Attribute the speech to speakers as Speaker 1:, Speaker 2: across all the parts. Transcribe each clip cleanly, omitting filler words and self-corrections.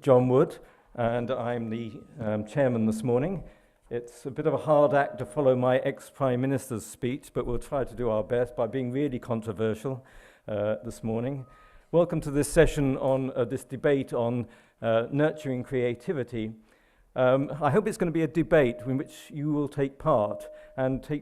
Speaker 1: John Wood, and I'm the chairman this morning. It's a bit of a hard act to follow my ex-Prime Minister's speech, but we'll try to do our best by being really controversial this morning. Welcome to this session on this debate on nurturing creativity. I hope it's going to be a debate in which you will take part in a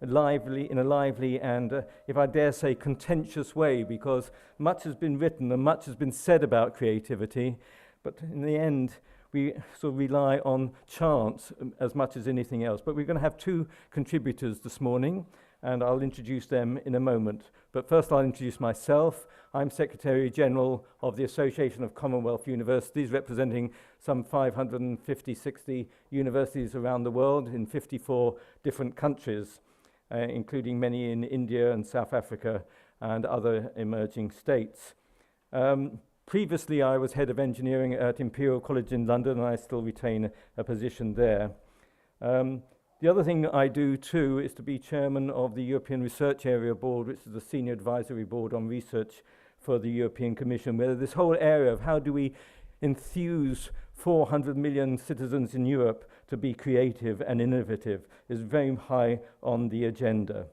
Speaker 1: lively and, if I dare say, contentious way, because much has been written and much has been said about creativity, but in the end, we sort of rely on chance as much as anything else. But we're going to have two contributors this morning, and I'll introduce them in a moment. But first I'll introduce myself. I'm Secretary General of the Association of Commonwealth Universities, representing some 550-60 universities around the world in 54 different countries, including many in India and South Africa and other emerging states. Previously, I was head of engineering at Imperial College in London, and I still retain a position there. The other thing I do too is to be chairman of the European Research Area Board, which is the senior advisory board on research for the European Commission, where this whole area of how do we enthuse 400 million citizens in Europe to be creative and innovative is very high on the agenda.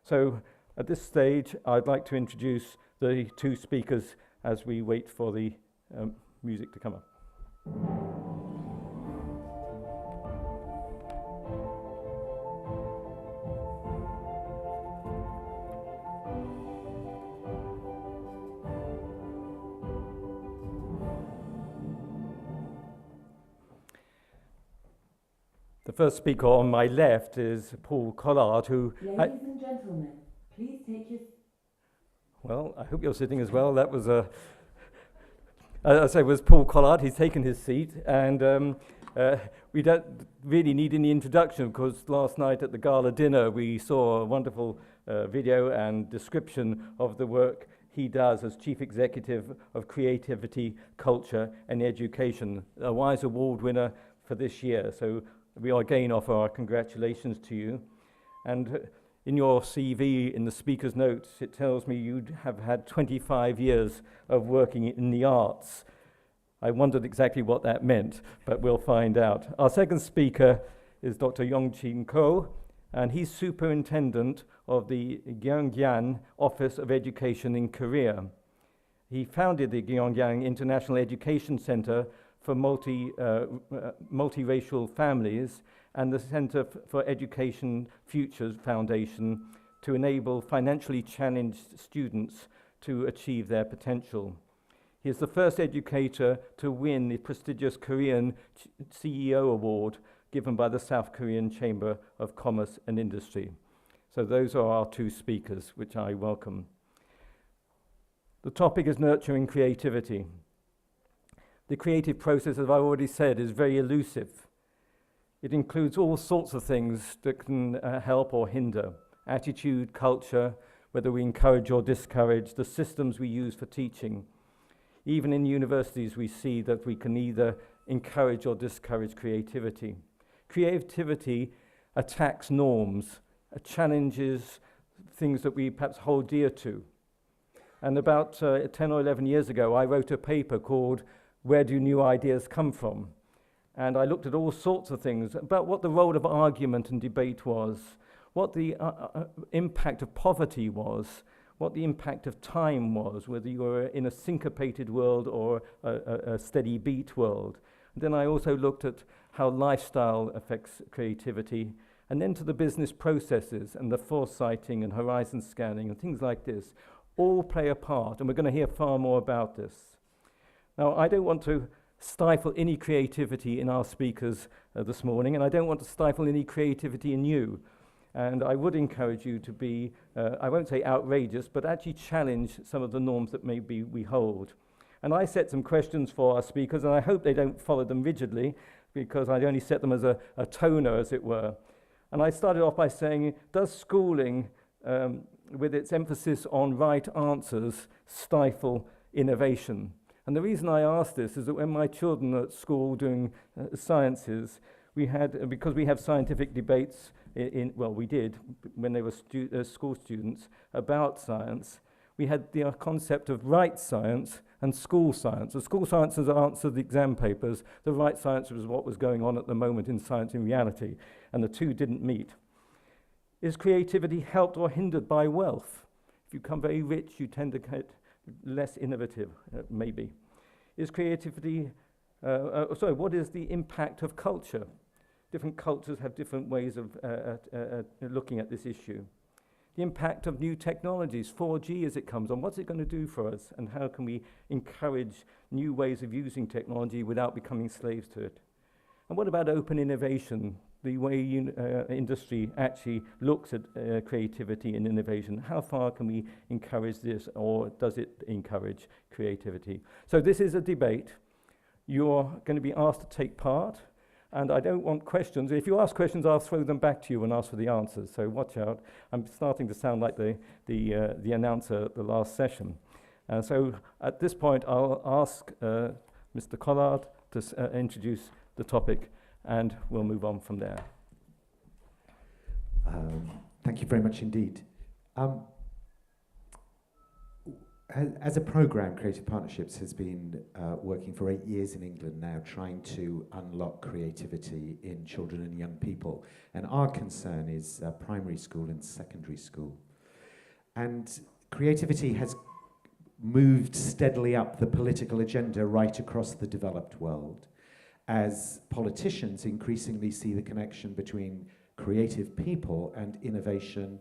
Speaker 1: So at this stage, I'd like to introduce the two speakers as we wait for the music to come up. The first speaker on my left is Paul Collard, who...
Speaker 2: Ladies and gentlemen, please take your...
Speaker 1: Well, I hope you're sitting as well. That was as I say, was Paul Collard. He's taken his seat, and we don't really need any introduction, because last night at the gala dinner we saw a wonderful video and description of the work he does as Chief Executive of Creativity, Culture and Education, a Wise Award winner for this year. So we again offer our congratulations to you. And in your CV, in the speaker's notes, it tells me you have had 25 years of working in the arts. I wondered exactly what that meant, but we'll find out. Our second speaker is Dr. Yong-Chin Ko, and he's superintendent of the Gyeonggyang Office of Education in Korea. He founded the Gyeonggyang International Education Center for multiracial families and the Center for Education Futures Foundation to enable financially challenged students to achieve their potential. He is the first educator to win the prestigious Korean CEO Award given by the South Korean Chamber of Commerce and Industry. So those are our two speakers, which I welcome. The topic is nurturing creativity. The creative process, as I've already said, is very elusive. It includes all sorts of things that can help or hinder. Attitude, culture, whether we encourage or discourage, the systems we use for teaching. Even in universities, we see that we can either encourage or discourage creativity. Creativity attacks norms, challenges things that we perhaps hold dear to. And about 10 or 11 years ago, I wrote a paper called Where Do New Ideas Come From? And I looked at all sorts of things about what the role of argument and debate was, what the impact of poverty was, what the impact of time was, whether you were in a syncopated world or a steady beat world. And then I also looked at how lifestyle affects creativity, and then to the business processes and the foresighting and horizon scanning and things like this all play a part, and we're going to hear far more about this. Now, I don't want to stifle any creativity in our speakers this morning, and I don't want to stifle any creativity in you. And I would encourage you to be, I won't say outrageous, but actually challenge some of the norms that maybe we hold. And I set some questions for our speakers, and I hope they don't follow them rigidly, because I only set them as a toner, as it were. And I started off by saying, does schooling, with its emphasis on right answers, stifle innovation? And the reason I ask this is that when my children are at school doing sciences, because we have scientific debates we did when they were school students about science, we had the concept of right science and school science. The school sciences answered the exam papers. The right science was what was going on at the moment in science in reality, and the two didn't meet. Is creativity helped or hindered by wealth? If you become very rich, you tend to get less innovative, maybe. Is creativity, what is the impact of culture? Different cultures have different ways of looking at this issue. The impact of new technologies, 4G as it comes on, what's it going to do for us, and how can we encourage new ways of using technology without becoming slaves to it? And what about open innovation, the way industry actually looks at creativity and innovation? How far can we encourage this, or does it encourage creativity? So this is a debate. You're going to be asked to take part. And I don't want questions. If you ask questions, I'll throw them back to you and ask for the answers. So watch out. I'm starting to sound like the announcer at the last session. So at this point, I'll ask Mr. Collard to introduce the topic, and we'll move on from there.
Speaker 3: Thank you very much indeed. As a programme, Creative Partnerships has been working for 8 years in England now, trying to unlock creativity in children and young people. And our concern is primary school and secondary school. And creativity has moved steadily up the political agenda right across the developed world, as politicians increasingly see the connection between creative people and innovation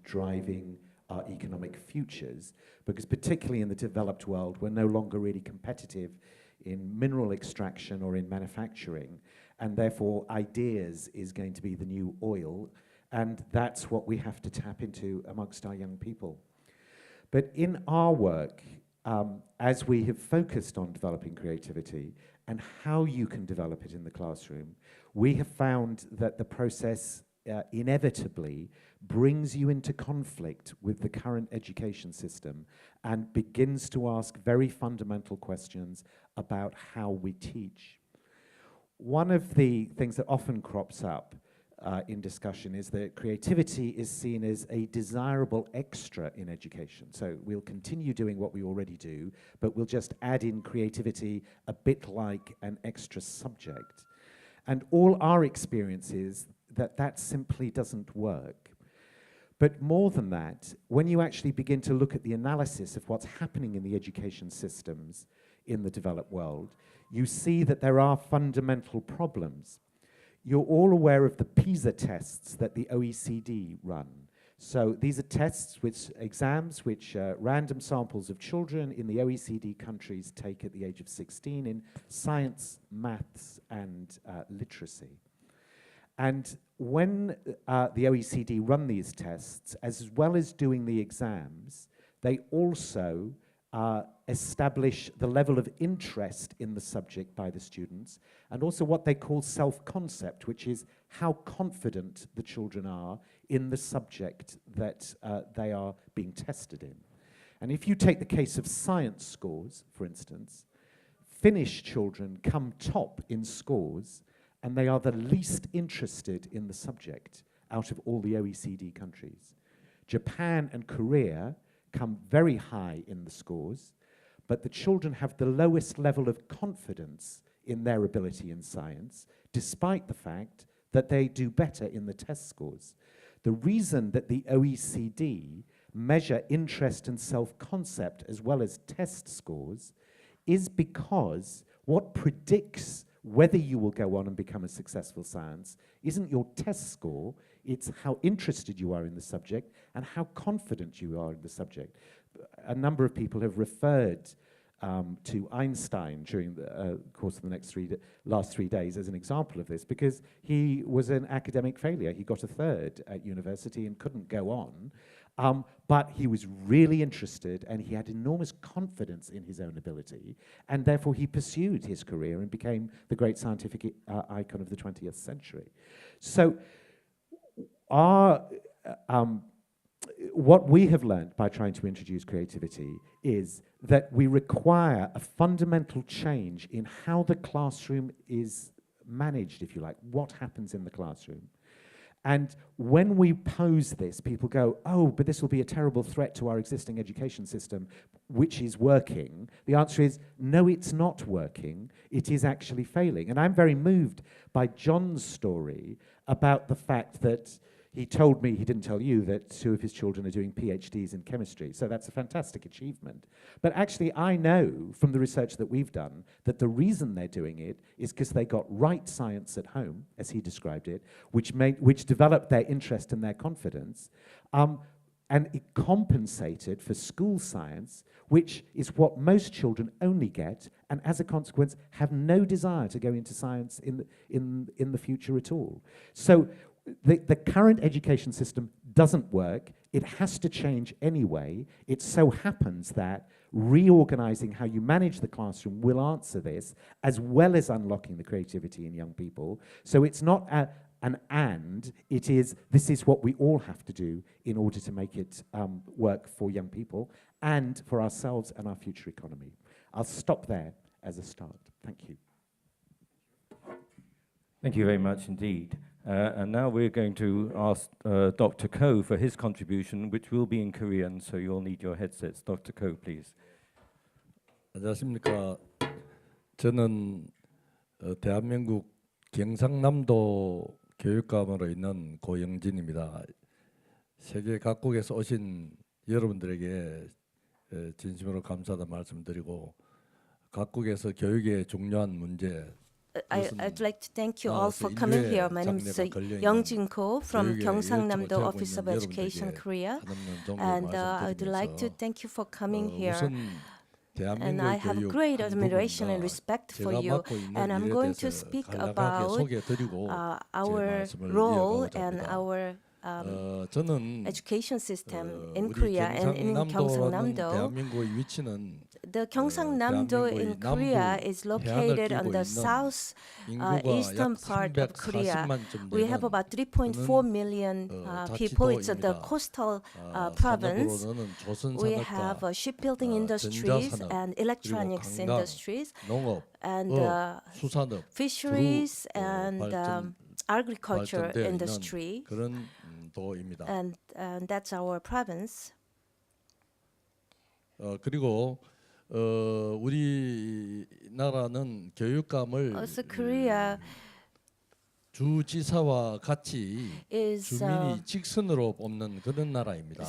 Speaker 3: driving our economic futures, because particularly in the developed world, we're no longer really competitive in mineral extraction or in manufacturing, and therefore ideas is going to be the new oil, and that's what we have to tap into amongst our young people. But in our work, as we have focused on developing creativity and how you can develop it in the classroom, we have found that the process inevitably brings you into conflict with the current education system and begins to ask very fundamental questions about how we teach. One of the things that often crops up in discussion is that creativity is seen as a desirable extra in education. So we'll continue doing what we already do, but we'll just add in creativity a bit like an extra subject. And all our experience is that simply doesn't work. But more than that, when you actually begin to look at the analysis of what's happening in the education systems in the developed world, you see that there are fundamental problems. You're all aware of the PISA tests that the OECD run. So these are exams which random samples of children in the OECD countries take at the age of 16 in science, maths, and literacy. And when the OECD run these tests, as well as doing the exams, they also establish the level of interest in the subject by the students, and also what they call self-concept, which is how confident the children are in the subject that they are being tested in. And if you take the case of science scores, for instance, Finnish children come top in scores, and they are the least interested in the subject out of all the OECD countries. Japan and Korea come very high in the scores, but the children have the lowest level of confidence in their ability in science, despite the fact that they do better in the test scores. The reason that the OECD measure interest and self-concept as well as test scores is because what predicts whether you will go on and become a successful science isn't your test score, it's how interested you are in the subject and how confident you are in the subject. A number of people have referred to Einstein during the course of the last 3 days as an example of this, because he was an academic failure. He got a third at university and couldn't go on, but he was really interested and he had enormous confidence in his own ability, and therefore he pursued his career and became the great scientific icon of the 20th century. So what we have learned by trying to introduce creativity is that we require a fundamental change in how the classroom is managed, if you like, what happens in the classroom. And when we pose this, people go, oh, but this will be a terrible threat to our existing education system, which is working. The answer is, no, it's not working. It is actually failing. And I'm very moved by John's story about the fact that he told me, he didn't tell you, that 2 of his children are doing PhDs in chemistry. So that's a fantastic achievement. But actually, I know from the research that we've done that the reason they're doing it is because they got right science at home, as he described it, which developed their interest and their confidence, and it compensated for school science, which is what most children only get, and as a consequence, have no desire to go into science in the future at all. So the current education system doesn't work. It has to change anyway. It so happens that reorganizing how you manage the classroom will answer this, as well as unlocking the creativity in young people. So it's not an and, it is, this is what we all have to do in order to make it work for young people and for ourselves and our future economy. I'll stop there as a start. Thank you.
Speaker 1: Thank you very much indeed. And now we're going to ask Dr. Ko for his contribution, which will be in Korean, so you'll need your headsets. Dr. Ko, please.
Speaker 4: 안녕하십니까. 저는 대한민국 경상남도 교육감으로 있는 고영진입니다. 세계 각국에서 오신 여러분들에게 진심으로 감사하다 말씀드리고, 각국에서 교육의 중요한 문제,
Speaker 5: I'd like to thank you all for coming here. My name is Young-jin Ko from Gyeongsang-namdo Office of Education, Korea. And I would like to thank you for coming here. And I have great admiration and respect for you. And I'm going to speak about our role and our education system in Korea and in Gyeongsang-namdo. The Gyeongsang-namdo in Korea is located on the south eastern part of Korea. We have about 3.4 million people. It's the coastal province. We have shipbuilding industries and electronics industries and fisheries and agriculture industry. And that's our province.
Speaker 4: 그리고 우리나라는 교육감을
Speaker 5: Korea
Speaker 4: 주지사와 같이 주민이 직선으로 뽑는 그런 나라입니다.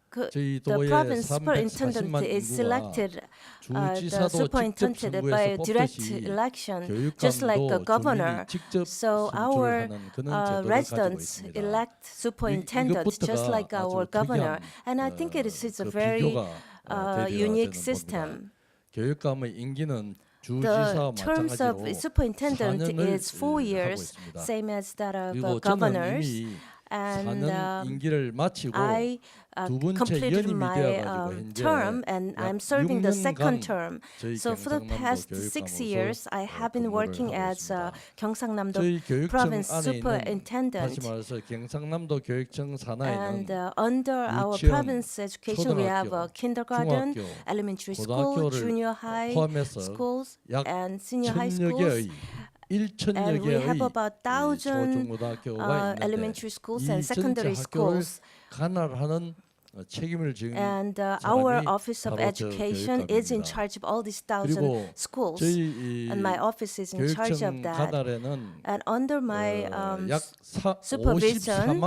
Speaker 5: The province superintendent is selected the superintendent by a direct election, just like a governor. So our residents elect superintendents, just like our governor. And I think it is a very unique system.
Speaker 4: 교육감의 임기는
Speaker 5: The terms of superintendent is 4 years, same as that of governors. And I completed my term, and I'm serving the second term. So for the past 6 years, I have been working as a Gyeongsang-namdo province superintendent. And under our province education, we have a kindergarten, elementary school, junior high schools, and senior high schools. And we have about 1,000 elementary schools and secondary schools. And our Office of Education is in charge of all these 1,000 schools. And my office is in charge of that. And under my supervision,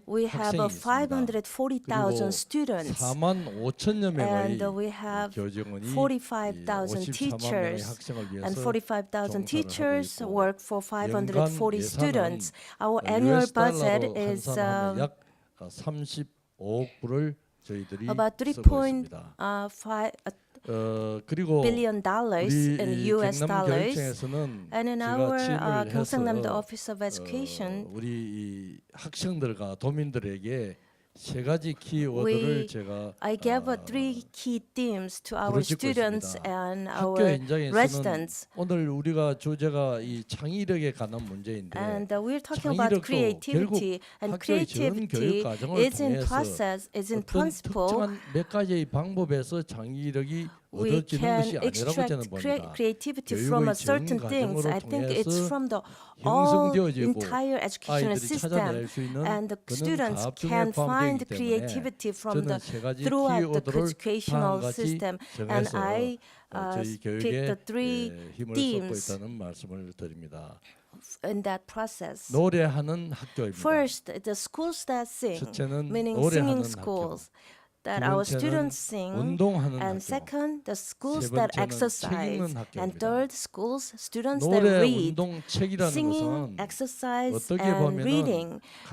Speaker 5: we have 540,000 students. And we have 45,000 teachers. And 45,000 teachers work for 540 students. Our annual budget is about $3.5 billion in US dollars. And in our Gyeongsang-namdo Office of Education,
Speaker 4: 우리 학생들과 도민들에게 세 가지 키워드를 제가
Speaker 5: I gave 3 key themes to our students and our residents.
Speaker 4: 오늘 우리가 주제가 이 창의력에 관한 문제인데,
Speaker 5: And we're talking about creativity, and creativity is in process, is in principle.
Speaker 4: 특정한 몇 가지의 방법에서 창의력이
Speaker 5: we
Speaker 4: 얻어지는
Speaker 5: can
Speaker 4: 것이 아니라고 저는
Speaker 5: extract
Speaker 4: 봅니다.
Speaker 5: creativity from a
Speaker 4: 교육의 전
Speaker 5: certain things. I think
Speaker 4: 과정으로
Speaker 5: it's
Speaker 4: 통해서
Speaker 5: from the all
Speaker 4: 형성되어지고
Speaker 5: entire educational
Speaker 4: 아이들이
Speaker 5: system,
Speaker 4: 찾아낼 수 있는
Speaker 5: and the
Speaker 4: 그런
Speaker 5: students
Speaker 4: 과학 중에
Speaker 5: can find
Speaker 4: 포함되기 때문에
Speaker 5: creativity from
Speaker 4: 저는
Speaker 5: the
Speaker 4: 세 가지
Speaker 5: throughout the
Speaker 4: 키워드를
Speaker 5: educational
Speaker 4: 다음같이
Speaker 5: system. And
Speaker 4: 정해서
Speaker 5: I
Speaker 4: 저희
Speaker 5: picked
Speaker 4: 교육에
Speaker 5: the three
Speaker 4: 힘을 쏟고
Speaker 5: themes
Speaker 4: 있다는 말씀을 드립니다.
Speaker 5: in that process.
Speaker 4: 노래하는 학교입니다.
Speaker 5: First, the schools that sing,
Speaker 4: 첫째는
Speaker 5: meaning
Speaker 4: 노래하는
Speaker 5: singing schools, that
Speaker 4: 두
Speaker 5: our
Speaker 4: 번째는
Speaker 5: students sing.
Speaker 4: 운동하는
Speaker 5: And
Speaker 4: 학교.
Speaker 5: second, the schools
Speaker 4: 세
Speaker 5: that
Speaker 4: 번째는 책
Speaker 5: exercise.
Speaker 4: 읽는
Speaker 5: And
Speaker 4: 학교입니다.
Speaker 5: third, schools, students that
Speaker 4: 노래,
Speaker 5: read.
Speaker 4: 운동, 책이라는
Speaker 5: Singing,
Speaker 4: 것은
Speaker 5: exercise,
Speaker 4: 어떻게
Speaker 5: and
Speaker 4: 보면은
Speaker 5: reading.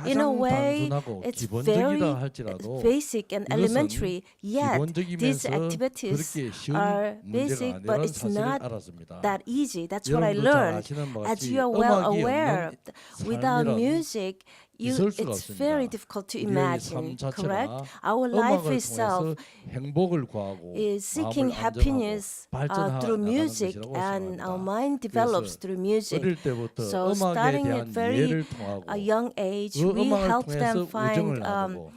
Speaker 5: In a
Speaker 4: 가장
Speaker 5: way,
Speaker 4: 단순하고
Speaker 5: it's
Speaker 4: 기본적이라
Speaker 5: very
Speaker 4: 할지라도
Speaker 5: basic and
Speaker 4: 이것은
Speaker 5: elementary. Yet, these
Speaker 4: 기본적이면서
Speaker 5: activities
Speaker 4: 그렇게 쉬운
Speaker 5: are
Speaker 4: 문제가
Speaker 5: basic, but
Speaker 4: 아니라는
Speaker 5: it's
Speaker 4: 사실을
Speaker 5: not
Speaker 4: 알았습니다.
Speaker 5: that easy. That's what I
Speaker 4: 여러분도 잘
Speaker 5: learned.
Speaker 4: 아시는 바와
Speaker 5: As
Speaker 4: 같이
Speaker 5: you are well
Speaker 4: 음악이
Speaker 5: aware,
Speaker 4: 없는
Speaker 5: without
Speaker 4: 삶이란
Speaker 5: music,
Speaker 4: 있을 수가
Speaker 5: it's very
Speaker 4: 없습니다.
Speaker 5: difficult to
Speaker 4: 우리의
Speaker 5: imagine,
Speaker 4: 삶
Speaker 5: correct?
Speaker 4: 자체가
Speaker 5: Our life
Speaker 4: 음악을
Speaker 5: itself
Speaker 4: 통해서 행복을 구하고
Speaker 5: is seeking
Speaker 4: 마음을
Speaker 5: happiness
Speaker 4: 안정하고
Speaker 5: through
Speaker 4: 발전하는
Speaker 5: music,
Speaker 4: 것이라고
Speaker 5: and our
Speaker 4: 생각합니다.
Speaker 5: mind develops
Speaker 4: 그래서
Speaker 5: through music.
Speaker 4: 어릴 때부터
Speaker 5: So
Speaker 4: 음악에
Speaker 5: starting
Speaker 4: 대한
Speaker 5: at very
Speaker 4: 이해를 통하고
Speaker 5: a young age,
Speaker 4: 그
Speaker 5: we
Speaker 4: 음악을
Speaker 5: help
Speaker 4: 통해서
Speaker 5: them find
Speaker 4: 우정을 나누고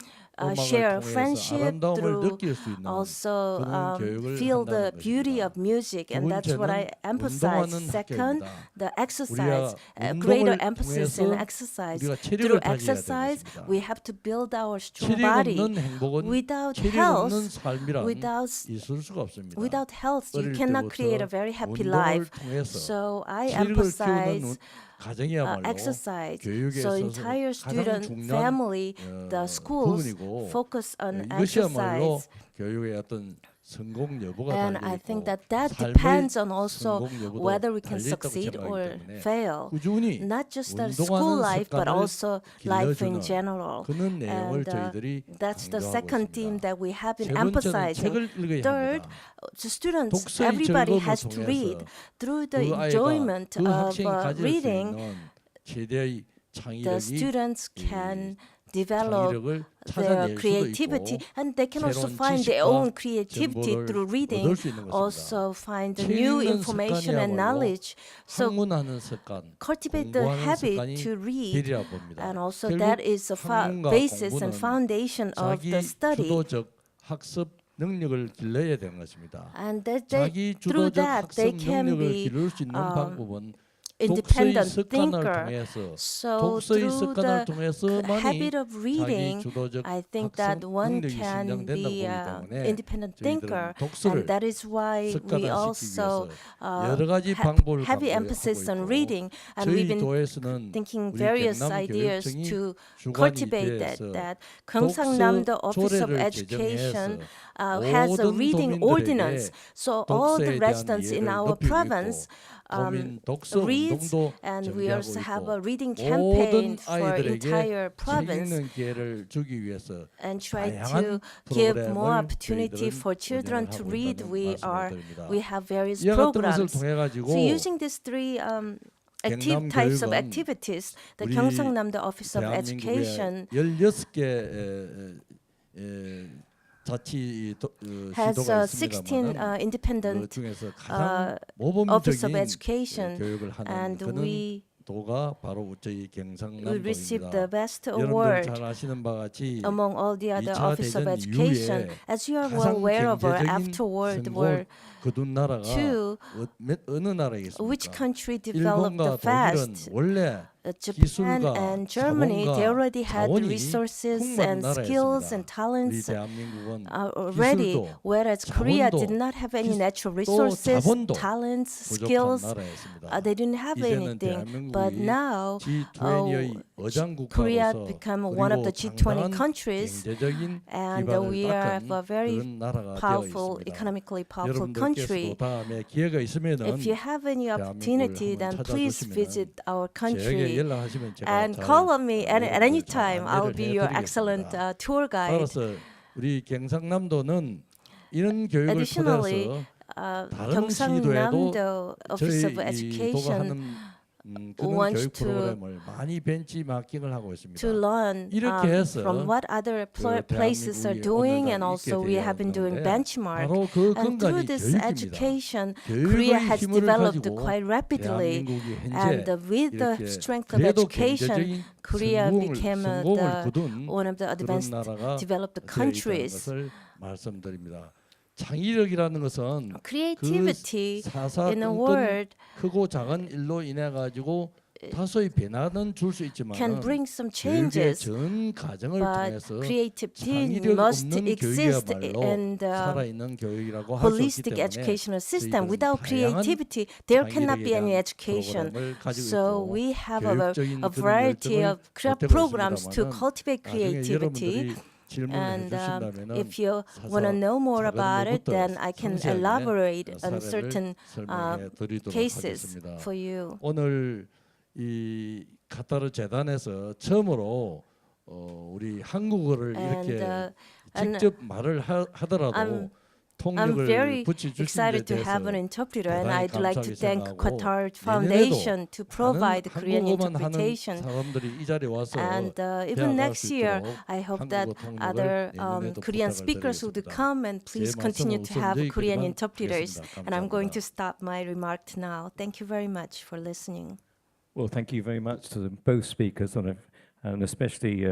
Speaker 5: share
Speaker 4: 음악을 통해서
Speaker 5: friendship
Speaker 4: 아름다움을
Speaker 5: through
Speaker 4: 느낄 수 있는
Speaker 5: also
Speaker 4: 그런 교육을
Speaker 5: feel the
Speaker 4: 한다는
Speaker 5: beauty
Speaker 4: 것입니다.
Speaker 5: of music,
Speaker 4: 두
Speaker 5: and that's what I
Speaker 4: 번째는
Speaker 5: emphasize.
Speaker 4: 운동하는
Speaker 5: Second,
Speaker 4: 학교입니다.
Speaker 5: the exercise,
Speaker 4: 우리가
Speaker 5: greater
Speaker 4: 운동을
Speaker 5: emphasis in
Speaker 4: 통해서
Speaker 5: exercise.
Speaker 4: 우리가 체력을
Speaker 5: Through
Speaker 4: 다져야
Speaker 5: exercise,
Speaker 4: 되겠습니다.
Speaker 5: we have to build our strong
Speaker 4: 체력
Speaker 5: body.
Speaker 4: 없는 행복은
Speaker 5: Without
Speaker 4: 체력
Speaker 5: health,
Speaker 4: 없는 삶이란
Speaker 5: without
Speaker 4: 있을 수가 없습니다.
Speaker 5: without health, you
Speaker 4: 어릴
Speaker 5: cannot create a
Speaker 4: 때부터
Speaker 5: very happy
Speaker 4: 운동을
Speaker 5: life.
Speaker 4: 통해서
Speaker 5: So I
Speaker 4: 체력을
Speaker 5: emphasize
Speaker 4: 키우는 가정이야말로
Speaker 5: exercise.
Speaker 4: 교육에
Speaker 5: So
Speaker 4: 있어서
Speaker 5: entire
Speaker 4: 가장
Speaker 5: student
Speaker 4: 중요한
Speaker 5: family, the schools
Speaker 4: 부분이고
Speaker 5: focus on
Speaker 4: 이것이야말로
Speaker 5: exercise.
Speaker 4: 교육의 어떤 성공 여부가
Speaker 5: And
Speaker 4: 달려
Speaker 5: I think
Speaker 4: 있고
Speaker 5: that
Speaker 4: 삶의
Speaker 5: depends on also
Speaker 4: 성공 여부도
Speaker 5: whether we can
Speaker 4: 달려 있다고
Speaker 5: succeed
Speaker 4: 생각하기
Speaker 5: or
Speaker 4: 때문에
Speaker 5: fail.
Speaker 4: 꾸준히
Speaker 5: Not just the school
Speaker 4: 운동하는
Speaker 5: life, but
Speaker 4: 습관을
Speaker 5: also life in
Speaker 4: 길러주는
Speaker 5: general.
Speaker 4: 그런 내용을
Speaker 5: And
Speaker 4: 저희들이
Speaker 5: that's the
Speaker 4: 강조하고
Speaker 5: second
Speaker 4: 있습니다.
Speaker 5: theme that we have been
Speaker 4: 세 번째는
Speaker 5: emphasizing.
Speaker 4: 책을 읽어야
Speaker 5: Third,
Speaker 4: 합니다.
Speaker 5: the students,
Speaker 4: 독서의
Speaker 5: everybody
Speaker 4: 즐거움을
Speaker 5: has to read.
Speaker 4: 통해서
Speaker 5: Through the
Speaker 4: 그 아이가
Speaker 5: enjoyment
Speaker 4: 그
Speaker 5: of
Speaker 4: 학생이 가질 수
Speaker 5: reading,
Speaker 4: 있는 최대의
Speaker 5: the
Speaker 4: 창의력이
Speaker 5: students can develop
Speaker 4: 창의력을
Speaker 5: their
Speaker 4: 찾아낼 수도
Speaker 5: creativity,
Speaker 4: 있고
Speaker 5: and they can also
Speaker 4: 새로운
Speaker 5: find their
Speaker 4: 지식과
Speaker 5: own creativity
Speaker 4: 정보를
Speaker 5: through reading.
Speaker 4: 얻을 수 있는 것입니다.
Speaker 5: Also find the
Speaker 4: 책
Speaker 5: new
Speaker 4: 읽는
Speaker 5: information and
Speaker 4: 습관이야말로
Speaker 5: knowledge. So
Speaker 4: 학문하는 습관,
Speaker 5: cultivate the
Speaker 4: 공부하는
Speaker 5: habit
Speaker 4: 습관이
Speaker 5: to read,
Speaker 4: 되리라 봅니다.
Speaker 5: and also
Speaker 4: 결국
Speaker 5: that is a
Speaker 4: 학문과
Speaker 5: basis and
Speaker 4: 공부는
Speaker 5: foundation of
Speaker 4: 자기
Speaker 5: the study.
Speaker 4: 주도적 학습 능력을 길러야 되는 것입니다.
Speaker 5: And that
Speaker 4: 자기
Speaker 5: through
Speaker 4: 주도적
Speaker 5: that they
Speaker 4: 학습
Speaker 5: can
Speaker 4: 능력을
Speaker 5: be
Speaker 4: 기를 수 있는 방법은 독서의
Speaker 5: independent
Speaker 4: 습관을
Speaker 5: thinker.
Speaker 4: 통해서
Speaker 5: So
Speaker 4: 독서의
Speaker 5: through
Speaker 4: 습관을
Speaker 5: the
Speaker 4: 통해서만이
Speaker 5: habit of
Speaker 4: 자기
Speaker 5: reading,
Speaker 4: 주도적
Speaker 5: I think
Speaker 4: 학습
Speaker 5: that one
Speaker 4: 능력이
Speaker 5: can
Speaker 4: 신장된다고
Speaker 5: be
Speaker 4: 보기
Speaker 5: an
Speaker 4: 때문에
Speaker 5: independent thinker,
Speaker 4: 저희들은 독서를
Speaker 5: and that is why we
Speaker 4: 습관화시키기
Speaker 5: also
Speaker 4: 위해서 여러 가지 방법을
Speaker 5: heavy
Speaker 4: 강구하고
Speaker 5: emphasis on
Speaker 4: 있고
Speaker 5: reading, and
Speaker 4: 저희
Speaker 5: we've been
Speaker 4: 도에서는
Speaker 5: thinking
Speaker 4: 우리
Speaker 5: various
Speaker 4: 경남
Speaker 5: ideas
Speaker 4: 교육청이
Speaker 5: to
Speaker 4: 주관이
Speaker 5: cultivate
Speaker 4: 돼서
Speaker 5: that. Gyeongsang-namdo Office of
Speaker 4: 조례를
Speaker 5: Education
Speaker 4: 제정해서
Speaker 5: has a
Speaker 4: 모든
Speaker 5: reading
Speaker 4: 도민들에게
Speaker 5: ordinance. So all the
Speaker 4: 독서에 대한
Speaker 5: residents in
Speaker 4: 이해를
Speaker 5: our
Speaker 4: 높이고
Speaker 5: province
Speaker 4: 있고 도민 독서
Speaker 5: reads,
Speaker 4: 운동도
Speaker 5: and we
Speaker 4: 전개하고
Speaker 5: also have a
Speaker 4: 있고
Speaker 5: reading campaign
Speaker 4: 모든
Speaker 5: for
Speaker 4: 아이들에게
Speaker 5: entire
Speaker 4: 책
Speaker 5: province,
Speaker 4: 읽는 기회를 주기 위해서
Speaker 5: and try
Speaker 4: 다양한
Speaker 5: to give more
Speaker 4: 프로그램을
Speaker 5: opportunity
Speaker 4: 저희들은
Speaker 5: for children
Speaker 4: 운영을
Speaker 5: to
Speaker 4: 하고
Speaker 5: read.
Speaker 4: 있다는 말씀을
Speaker 5: We have various
Speaker 4: 이와 같은 것을
Speaker 5: programs.
Speaker 4: 통해 가지고
Speaker 5: So using these three active
Speaker 4: 경남
Speaker 5: types of
Speaker 4: 교육은
Speaker 5: activities, the
Speaker 4: 우리
Speaker 5: Gyeongsang-namdo Office of
Speaker 4: 대한민국의
Speaker 5: Education
Speaker 4: 16개 자치
Speaker 5: has
Speaker 4: 시도가
Speaker 5: 16
Speaker 4: 있습니다만 그
Speaker 5: independent
Speaker 4: 중에서 가장
Speaker 5: Office of
Speaker 4: 모범적인
Speaker 5: Education,
Speaker 4: 교육을 하는
Speaker 5: and
Speaker 4: 그는
Speaker 5: we
Speaker 4: 도가 바로 저희
Speaker 5: we received the
Speaker 4: 경상남도입니다.
Speaker 5: best
Speaker 4: 여러분들
Speaker 5: award
Speaker 4: 잘 아시는 바와 같이
Speaker 5: among all the other
Speaker 4: 2차
Speaker 5: Office of
Speaker 4: 대전
Speaker 5: Education.
Speaker 4: 이후에
Speaker 5: As you are well
Speaker 4: 가장
Speaker 5: aware of, or
Speaker 4: 경제적인
Speaker 5: after World
Speaker 4: 성공을
Speaker 5: War
Speaker 4: 거둔 나라가
Speaker 5: II,
Speaker 4: 어느
Speaker 5: which
Speaker 4: 나라이겠습니까?
Speaker 5: country developed the
Speaker 4: 일본과 독일은
Speaker 5: fast?
Speaker 4: 원래
Speaker 5: Japan
Speaker 4: 기술과
Speaker 5: and Germany, they
Speaker 4: 자본과
Speaker 5: already had
Speaker 4: 자원이
Speaker 5: resources
Speaker 4: 풍부한
Speaker 5: and skills and
Speaker 4: 나라였습니다. 우리
Speaker 5: talents
Speaker 4: 대한민국은
Speaker 5: already,
Speaker 4: 기술도
Speaker 5: whereas Korea
Speaker 4: 자본도
Speaker 5: did not have any
Speaker 4: 또
Speaker 5: natural resources,
Speaker 4: 자본도
Speaker 5: talents,
Speaker 4: 부족한
Speaker 5: skills.
Speaker 4: 나라였습니다.
Speaker 5: They didn't have
Speaker 4: 이제는
Speaker 5: anything. But
Speaker 4: 대한민국이
Speaker 5: now,
Speaker 4: G20의 어장
Speaker 5: Korea
Speaker 4: 국가로서
Speaker 5: become one of the
Speaker 4: 그리고
Speaker 5: G20
Speaker 4: 당당한
Speaker 5: countries,
Speaker 4: 경제적인
Speaker 5: and
Speaker 4: 기반을
Speaker 5: we are
Speaker 4: 닦은
Speaker 5: a very
Speaker 4: 그런 나라가 되어
Speaker 5: powerful,
Speaker 4: 있습니다.
Speaker 5: economically powerful country.
Speaker 4: 여러분들께서도 다음에 기회가 있으면은
Speaker 5: If you have any opportunity, then please visit our
Speaker 4: 저에게
Speaker 5: country
Speaker 4: 연락하시면 제가
Speaker 5: and
Speaker 4: 잘
Speaker 5: call on me at any
Speaker 4: 여러분들 잘
Speaker 5: time. I'll
Speaker 4: 안내를
Speaker 5: be your
Speaker 4: 해드리겠습니다.
Speaker 5: excellent tour guide.
Speaker 4: 따라서 우리 경상남도는 이런 교육을
Speaker 5: Additionally,
Speaker 4: 통해서 다른 시도에도
Speaker 5: Gyeongsang-namdo Office of
Speaker 4: 저희 이 도가
Speaker 5: Education
Speaker 4: 하는 그런
Speaker 5: wants
Speaker 4: 교육
Speaker 5: to
Speaker 4: 프로그램을 많이 벤치마킹을 하고 있습니다.
Speaker 5: to learn
Speaker 4: 이렇게 해서
Speaker 5: from what other
Speaker 4: 그
Speaker 5: places are
Speaker 4: 대한민국이
Speaker 5: doing,
Speaker 4: 오늘날
Speaker 5: and also
Speaker 4: 있게
Speaker 5: we have been doing
Speaker 4: 되었는데
Speaker 5: benchmark.
Speaker 4: 바로 그
Speaker 5: And through
Speaker 4: 근간이
Speaker 5: this
Speaker 4: 교육입니다.
Speaker 5: education,
Speaker 4: 교육의
Speaker 5: Korea has
Speaker 4: 힘을
Speaker 5: developed
Speaker 4: 가지고
Speaker 5: quite rapidly,
Speaker 4: 대한민국이
Speaker 5: and
Speaker 4: 현재
Speaker 5: with the
Speaker 4: 이렇게
Speaker 5: strength of
Speaker 4: 그래도
Speaker 5: education,
Speaker 4: 경제적인
Speaker 5: Korea became
Speaker 4: 성공을 거둔
Speaker 5: one of the
Speaker 4: 그런
Speaker 5: advanced
Speaker 4: 나라가
Speaker 5: developed
Speaker 4: 되어 있다는
Speaker 5: countries.
Speaker 4: 것을 말씀드립니다. 창의력이라는 것은
Speaker 5: creativity
Speaker 4: 그 사사
Speaker 5: in a
Speaker 4: 뜬뜬
Speaker 5: word
Speaker 4: 크고 작은 일로 인해 가지고 다소의 변화는 줄 수
Speaker 5: can
Speaker 4: 있지만
Speaker 5: bring some
Speaker 4: 교육의
Speaker 5: changes,
Speaker 4: 전 과정을
Speaker 5: but
Speaker 4: 통해서
Speaker 5: creativity
Speaker 4: 창의력
Speaker 5: must
Speaker 4: 없는
Speaker 5: exist
Speaker 4: 교육이야말로
Speaker 5: in the
Speaker 4: 살아있는 교육이라고 할 수 없기
Speaker 5: holistic
Speaker 4: 때문에
Speaker 5: educational system.
Speaker 4: 저희들은
Speaker 5: Without
Speaker 4: 다양한
Speaker 5: creativity, there cannot
Speaker 4: 창의력에
Speaker 5: be any
Speaker 4: 대한
Speaker 5: education.
Speaker 4: 프로그램을 가지고
Speaker 5: So
Speaker 4: 있고
Speaker 5: we have
Speaker 4: 교육적인
Speaker 5: a
Speaker 4: 그런
Speaker 5: variety
Speaker 4: 열정을
Speaker 5: of
Speaker 4: 보태고
Speaker 5: programs to
Speaker 4: 있습니다만은
Speaker 5: cultivate
Speaker 4: 나중에
Speaker 5: creativity.
Speaker 4: 여러분들이 질문을
Speaker 5: And
Speaker 4: 해주신다면은
Speaker 5: if you want to know more
Speaker 4: 작은
Speaker 5: about it,
Speaker 4: 것부터
Speaker 5: then I can
Speaker 4: 상세하게
Speaker 5: elaborate on
Speaker 4: 사례를
Speaker 5: certain
Speaker 4: 설명해 드리도록
Speaker 5: cases
Speaker 4: 하겠습니다.
Speaker 5: for you.
Speaker 4: 오늘 이 카타르 재단에서 처음으로 우리 한국어를
Speaker 5: And,
Speaker 4: 이렇게
Speaker 5: and
Speaker 4: 직접 말을 하더라도
Speaker 5: I'm
Speaker 4: 통역을
Speaker 5: very
Speaker 4: 붙여주신 데
Speaker 5: excited to
Speaker 4: 대해서
Speaker 5: have an interpreter, and
Speaker 4: 대단히
Speaker 5: I'd like to
Speaker 4: 감사하게
Speaker 5: thank
Speaker 4: 생각하고
Speaker 5: Qatar
Speaker 4: 내년에도
Speaker 5: Foundation to provide
Speaker 4: 많은
Speaker 5: Korean
Speaker 4: 한국어만 하는
Speaker 5: interpretation.
Speaker 4: 사람들이 이 자리에 와서
Speaker 5: And even
Speaker 4: 배워갈
Speaker 5: next
Speaker 4: 수
Speaker 5: year,
Speaker 4: 있도록
Speaker 5: I hope
Speaker 4: 한국어
Speaker 5: that
Speaker 4: 통역을
Speaker 5: other
Speaker 4: 내년에도
Speaker 5: Korean
Speaker 4: 부탁을
Speaker 5: speakers would
Speaker 4: 드리겠습니다.
Speaker 5: come, and please
Speaker 4: 제
Speaker 5: continue
Speaker 4: 말씀은
Speaker 5: to
Speaker 4: 우선
Speaker 5: have Korean
Speaker 4: 여기까지만
Speaker 5: interpreters.
Speaker 4: 하겠습니다.
Speaker 5: And I'm going to
Speaker 4: 감사합니다.
Speaker 5: stop my remark now. Thank you very much for listening.
Speaker 1: Well, thank you very much to both speakers, and especially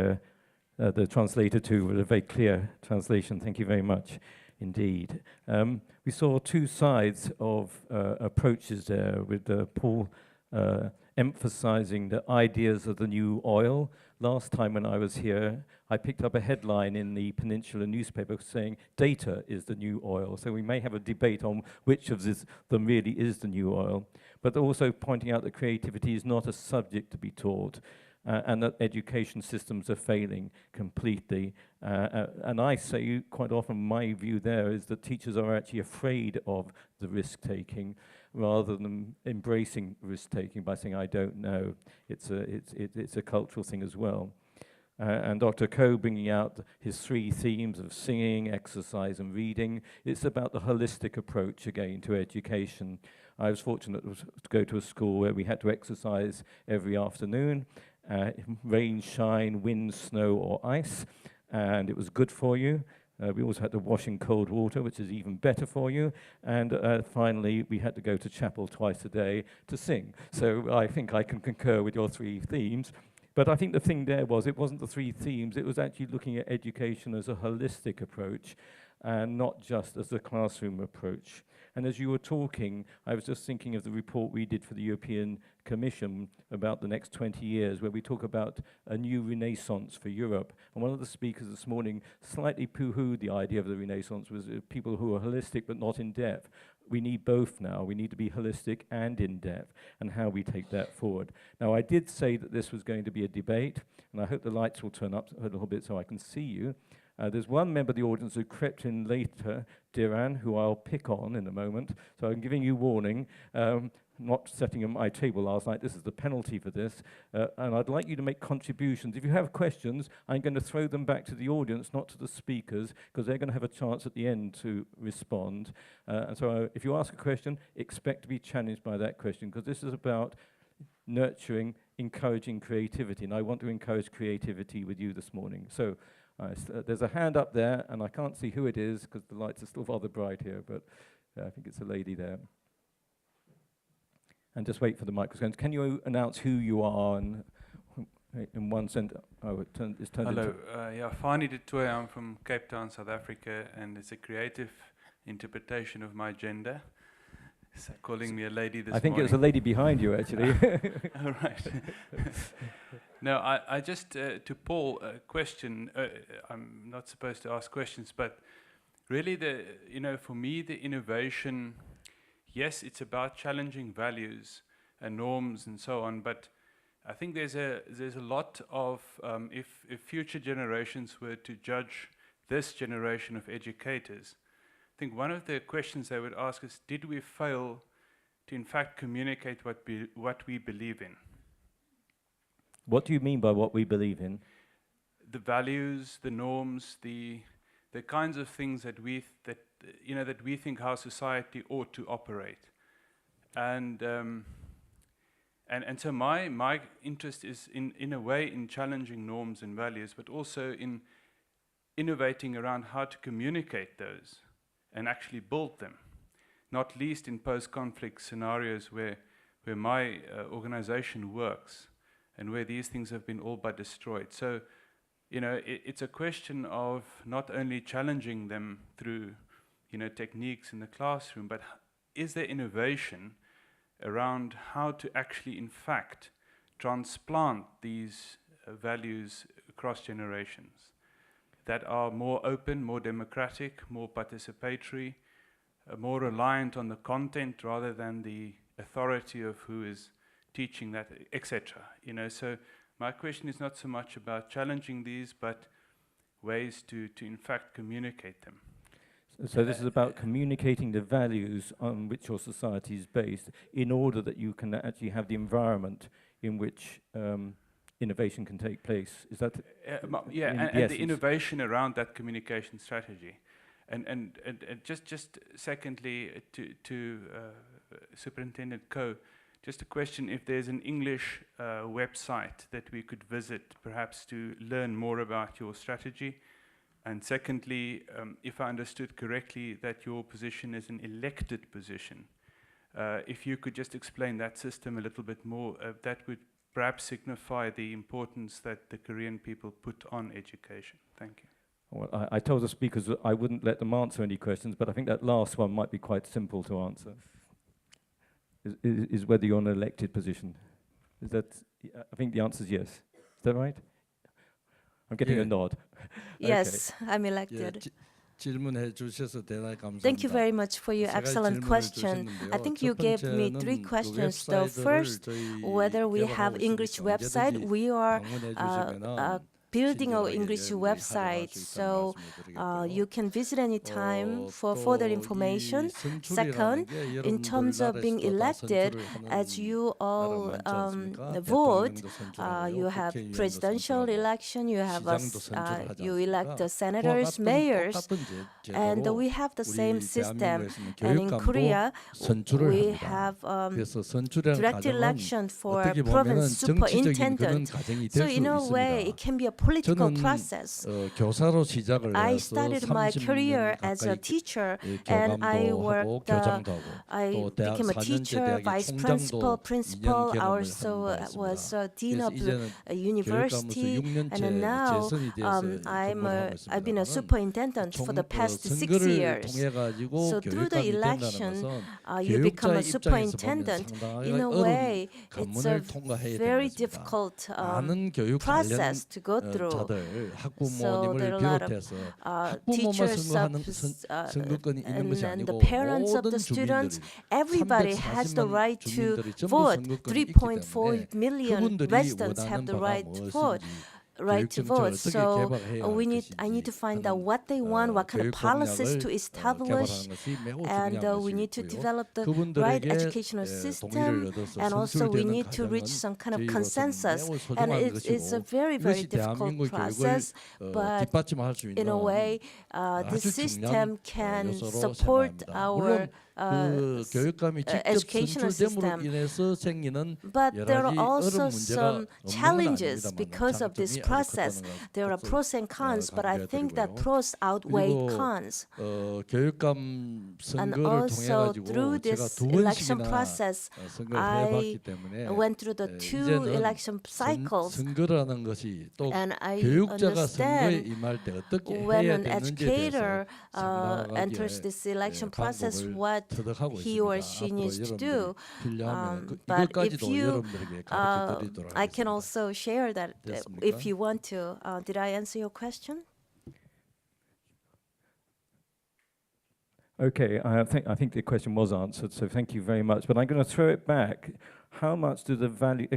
Speaker 1: the translator too, with a very clear translation. Thank you very much indeed. We saw two sides of approaches there, with Paul emphasizing the ideas of the new oil. Last time when I was here, I picked up a headline in the Peninsula newspaper saying data is the new oil. So we may have a debate on which of them really is the new oil, but also pointing out that creativity is not a subject to be taught, and that education systems are failing completely. And I say quite often my view there is that teachers are actually afraid of the risk-taking rather than embracing risk-taking by saying, I don't know. It's a cultural thing as well. And Dr. Koh bringing out his three themes of singing, exercise, and reading. It's about the holistic approach again to education. I was fortunate to go to a school where we had to exercise every afternoon, rain, shine, wind, snow, or ice, and it was good for you. We also had to wash in cold water, which is even better for you. And finally, we had to go to chapel twice a day to sing. So I think I can concur with your three themes. But I think the thing there was, it wasn't the three themes, it was actually looking at education as a holistic approach and not just as a classroom approach. And as you were talking, I was just thinking of the report we did for the European Commission about the next 20 years, where we talk about a new renaissance for Europe. And one of the speakers this morning slightly poo-hooed the idea of the renaissance, was people who are holistic but not in depth. We need both now. We need to be holistic and in depth, and how we take that forward. Now, I did say that this was going to be a debate, and I hope the lights will turn up a little bit so I can see you. There's one member of the audience who crept in later, Diran, who I'll pick on in a moment. So I'm giving you warning. Not setting on my table last night. This is the penalty for this. And I'd like you to make contributions. If you have questions, I'm going to throw them back to the audience, not to the speakers, because they're going to have a chance at the end to respond. And so if you ask a question, expect to be challenged by that question, because this is about nurturing, encouraging creativity. And I want to encourage creativity with you this morning. So there's a hand up there, and I can't see who it is, because the lights are still rather bright here, but I think it's a lady there. And just wait for the microphone. Can you announce who you are? And in one sentence, it's turned
Speaker 6: Hello,
Speaker 1: into...
Speaker 6: Fani de Toy. I'm from Cape Town, South Africa, and it's a creative interpretation of my gender. So calling me a lady this morning.
Speaker 1: I think it was a lady behind you, actually.
Speaker 6: All right. No, I just, to Paul, a question. I'm not supposed to ask questions, but really for me, the innovation, yes, it's about challenging values and norms and so on, but I think there's a lot of, if future generations were to judge this generation of educators, I think one of the questions they would ask is, did we fail to in fact communicate what we believe in?
Speaker 1: What do you mean by what we believe in?
Speaker 6: The values, the norms, the kinds of things that we think how society ought to operate. And so my interest is in a way in challenging norms and values, but also in innovating around how to communicate those and actually build them, not least in post-conflict scenarios where my organization works and where these things have been all but destroyed. So, it's a question of not only challenging them through techniques in the classroom, but is there innovation around how to actually, in fact, transplant these values across generations that are more open, more democratic, more participatory, more reliant on the content rather than the authority of who is teaching that, etc. So my question is not so much about challenging these, but ways to in fact communicate them.
Speaker 1: So this is about communicating the values on which your society is based in order that you can actually have the environment in which innovation can take place. Is that
Speaker 6: and the innovation around that communication strategy. And just secondly, to Superintendent Coe, just a question, if there's an English website that we could visit perhaps to learn more about your strategy. And secondly, if I understood correctly, that your position is an elected position. If you could just explain that system a little bit more, that would perhaps signify the importance that the Korean people put on education. Thank you.
Speaker 1: Well, I told the speakers that I wouldn't let them answer any questions, but I think that last one might be quite simple to answer. Is whether you're in an elected position. Is that? I think the answer is yes. Is that right? I'm getting a nod.
Speaker 5: Yes, I'm elected.
Speaker 4: 질문해 주셔서 대단히 감사합니다.
Speaker 5: Thank you very much for your excellent question. I think you gave me 3 questions. The first, whether we have English website. We are building our English website, so you can visit any time for further information. Second, in terms of being elected, as you all vote, you have presidential election, you have you elect the senators, mayors, and we have the same system. And in Korea, we have direct election for province superintendent. So in a way, it can be a political process. I started my career as a teacher, and I worked. I became a teacher, vice principal, principal. I also was dean of a university, and now I've been a superintendent for the past 6 years. So through the election, you become a superintendent. In a way, it's a very difficult process to go through. So there are a lot of teachers and the parents of the students. Everybody has the right to vote. 3.4 million residents have the right to vote. So I need to find out what they want, what kind of policies to establish, and we need to develop the right educational system, and also we need to reach some kind of consensus. And it's a very, very difficult process, but in a way, this system can support our educational system. But there are also some challenges because of this process. There are pros and cons, but I think that pros outweigh cons. And also through this election process, I went through the 2 election cycles, and I understand when an educator enters this election process what he or she needs to do. But if you, I can also share that if you want to. Did I answer your question?
Speaker 1: Okay, I think the question was answered, so thank you very much. But I'm going to throw it back. How much do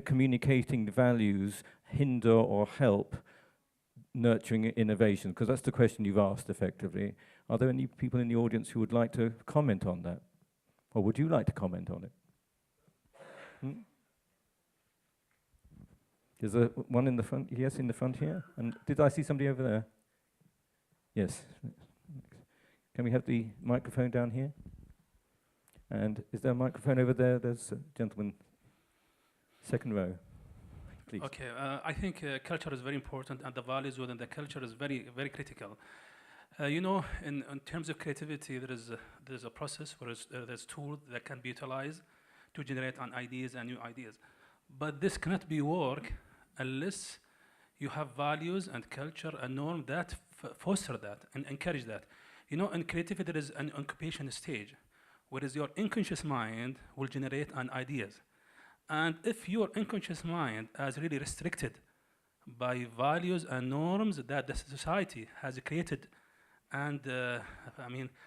Speaker 1: communicating the values hinder or help nurturing innovation? Because that's the question you've asked effectively. Are there any people in the audience who would like to comment on that? Or would you like to comment on it? There's one in the front, yes, in the front here. And did I see somebody over there? Yes. Can we have the microphone down here? And is there a microphone over there? There's a gentleman, second row. Please.
Speaker 7: Okay, I think culture is very important, and the values within the culture is very, very critical. In terms of creativity, there's a process where there's tools that can be utilized to generate ideas and new ideas. But this cannot be work unless you have values and culture and norm that foster that and encourage that. You know, in creativity, there is an incubation stage, whereas your unconscious mind will generate an ideas. And if your unconscious mind is really restricted by values and norms that the society has created and,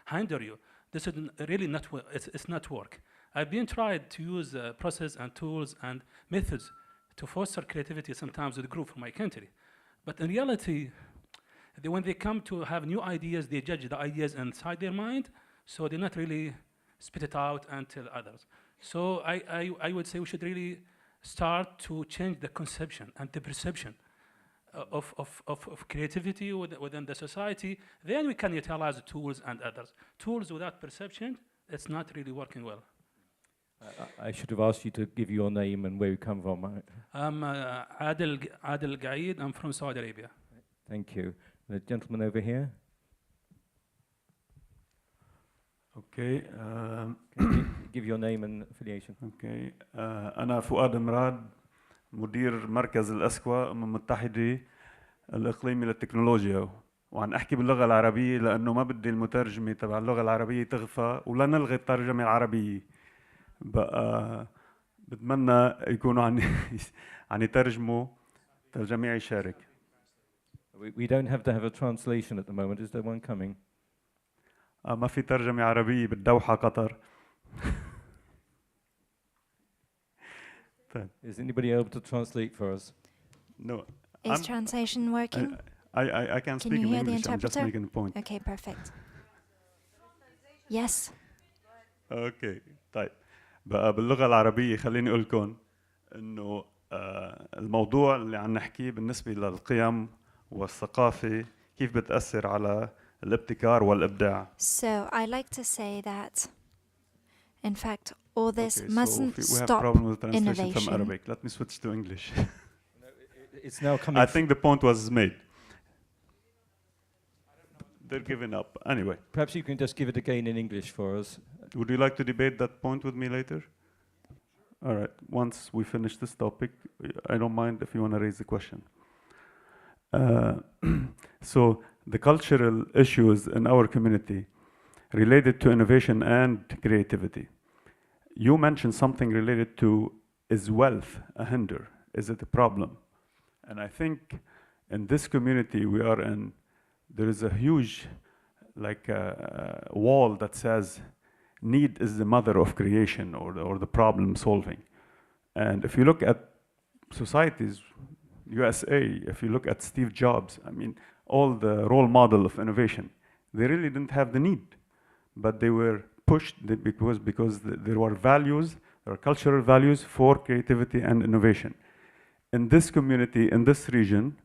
Speaker 7: hinder you, this is really not, it's not work. I've been tried to use process and tools and methods to foster creativity sometimes with a group from my country. But in reality, when they come to have new ideas, they judge the ideas inside their mind, so they not really spit it out and tell others. So I would say we should really start to change the conception and the perception of creativity within the society. Then we can utilize the tools and others. Tools without perception, it's not really working well.
Speaker 1: I should have asked you to give your name and where you come from.
Speaker 7: I'm Adel Gaid. I'm from Saudi Arabia.
Speaker 1: Thank you. The gentleman over here.
Speaker 8: Okay.
Speaker 1: Give your name and affiliation.
Speaker 8: Okay. أنا فؤاد مراد مدير مركز الأسكوا أمم المتحدة الإقليمي للتكنولوجيا، وعن أحكي باللغة العربية لأنه ما بدي المترجمة تبع اللغة العربية تغفى ولا نلغي الترجمة العربية. بقى بتمنى يكونوا عن يترجموا الجميع يشارك.
Speaker 1: We don't have to have a translation at the moment. Is there one coming?
Speaker 8: ما في ترجمة عربية بالدوحة قطر.
Speaker 1: Is anybody able to translate for us?
Speaker 8: No.
Speaker 9: Is translation working?
Speaker 8: I can speak in English. I'm just making a point.
Speaker 9: Okay, perfect. Yes.
Speaker 8: Okay. طيب. بقى باللغة العربية خليني أقول لكم إنه الموضوع اللي عم نحكيه بالنسبة للقيم والثقافة كيف بتأثر على الابتكار والإبداع.
Speaker 9: So I like to say that, in fact, all this mustn't
Speaker 8: we have
Speaker 9: stop
Speaker 8: problem with translation
Speaker 9: innovation.
Speaker 8: from Arabic. Let me switch to English.
Speaker 1: It's now coming.
Speaker 8: I think the point was made. They're giving up. Anyway.
Speaker 1: Perhaps you can just give it again in English for us.
Speaker 8: Would you like to debate that point with me later? All right. Once we finish this topic, I don't mind if you want to raise the question. So the cultural issues in our community related to innovation and creativity. You mentioned something related to, is wealth a hinder? Is it a problem? And I think in this community we are in, there is a huge wall that says need is the mother of creation or the problem solving. And if you look at societies, USA, if you look at Steve Jobs, I mean, all the role model of innovation, they really didn't have the need, but they were pushed because there were values, there are cultural values for creativity and innovation. In this community, in this region,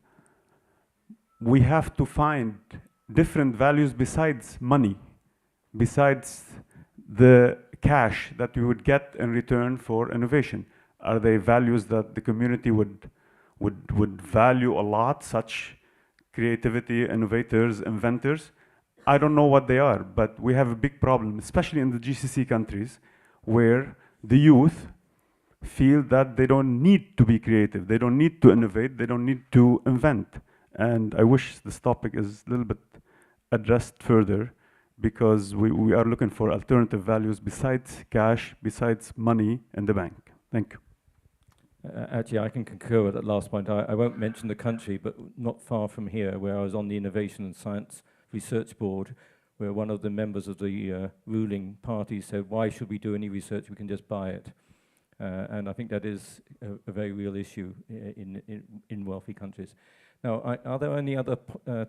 Speaker 8: we have to find different values besides money, besides the cash that we would get in return for innovation. Are they values that the community would value a lot, such creativity, innovators, inventors? I don't know what they are, but we have a big problem, especially in the GCC countries, where the youth feel that they don't need to be creative, they don't need to innovate, they don't need to invent. And I wish this topic is a little bit addressed further, because we are looking for alternative values besides cash, besides money in the bank. Thank you.
Speaker 1: Actually, I can concur with that last point. I won't mention the country, but not far from here, where I was on the Innovation and Science Research Board, where one of the members of the ruling party said, why should we do any research? We can just buy it. And I think that is a very real issue in wealthy countries. Now, are there any other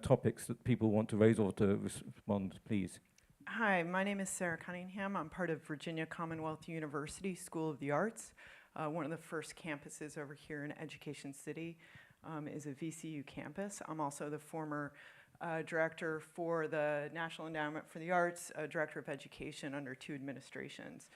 Speaker 1: topics that people want to raise or to respond, please?
Speaker 10: Hi, my name is Sarah Cunningham. I'm part of Virginia Commonwealth University School of the Arts. One of the first campuses over here in Education City is a VCU campus. I'm also the former director for the National Endowment for the Arts, director of education under 2 administrations.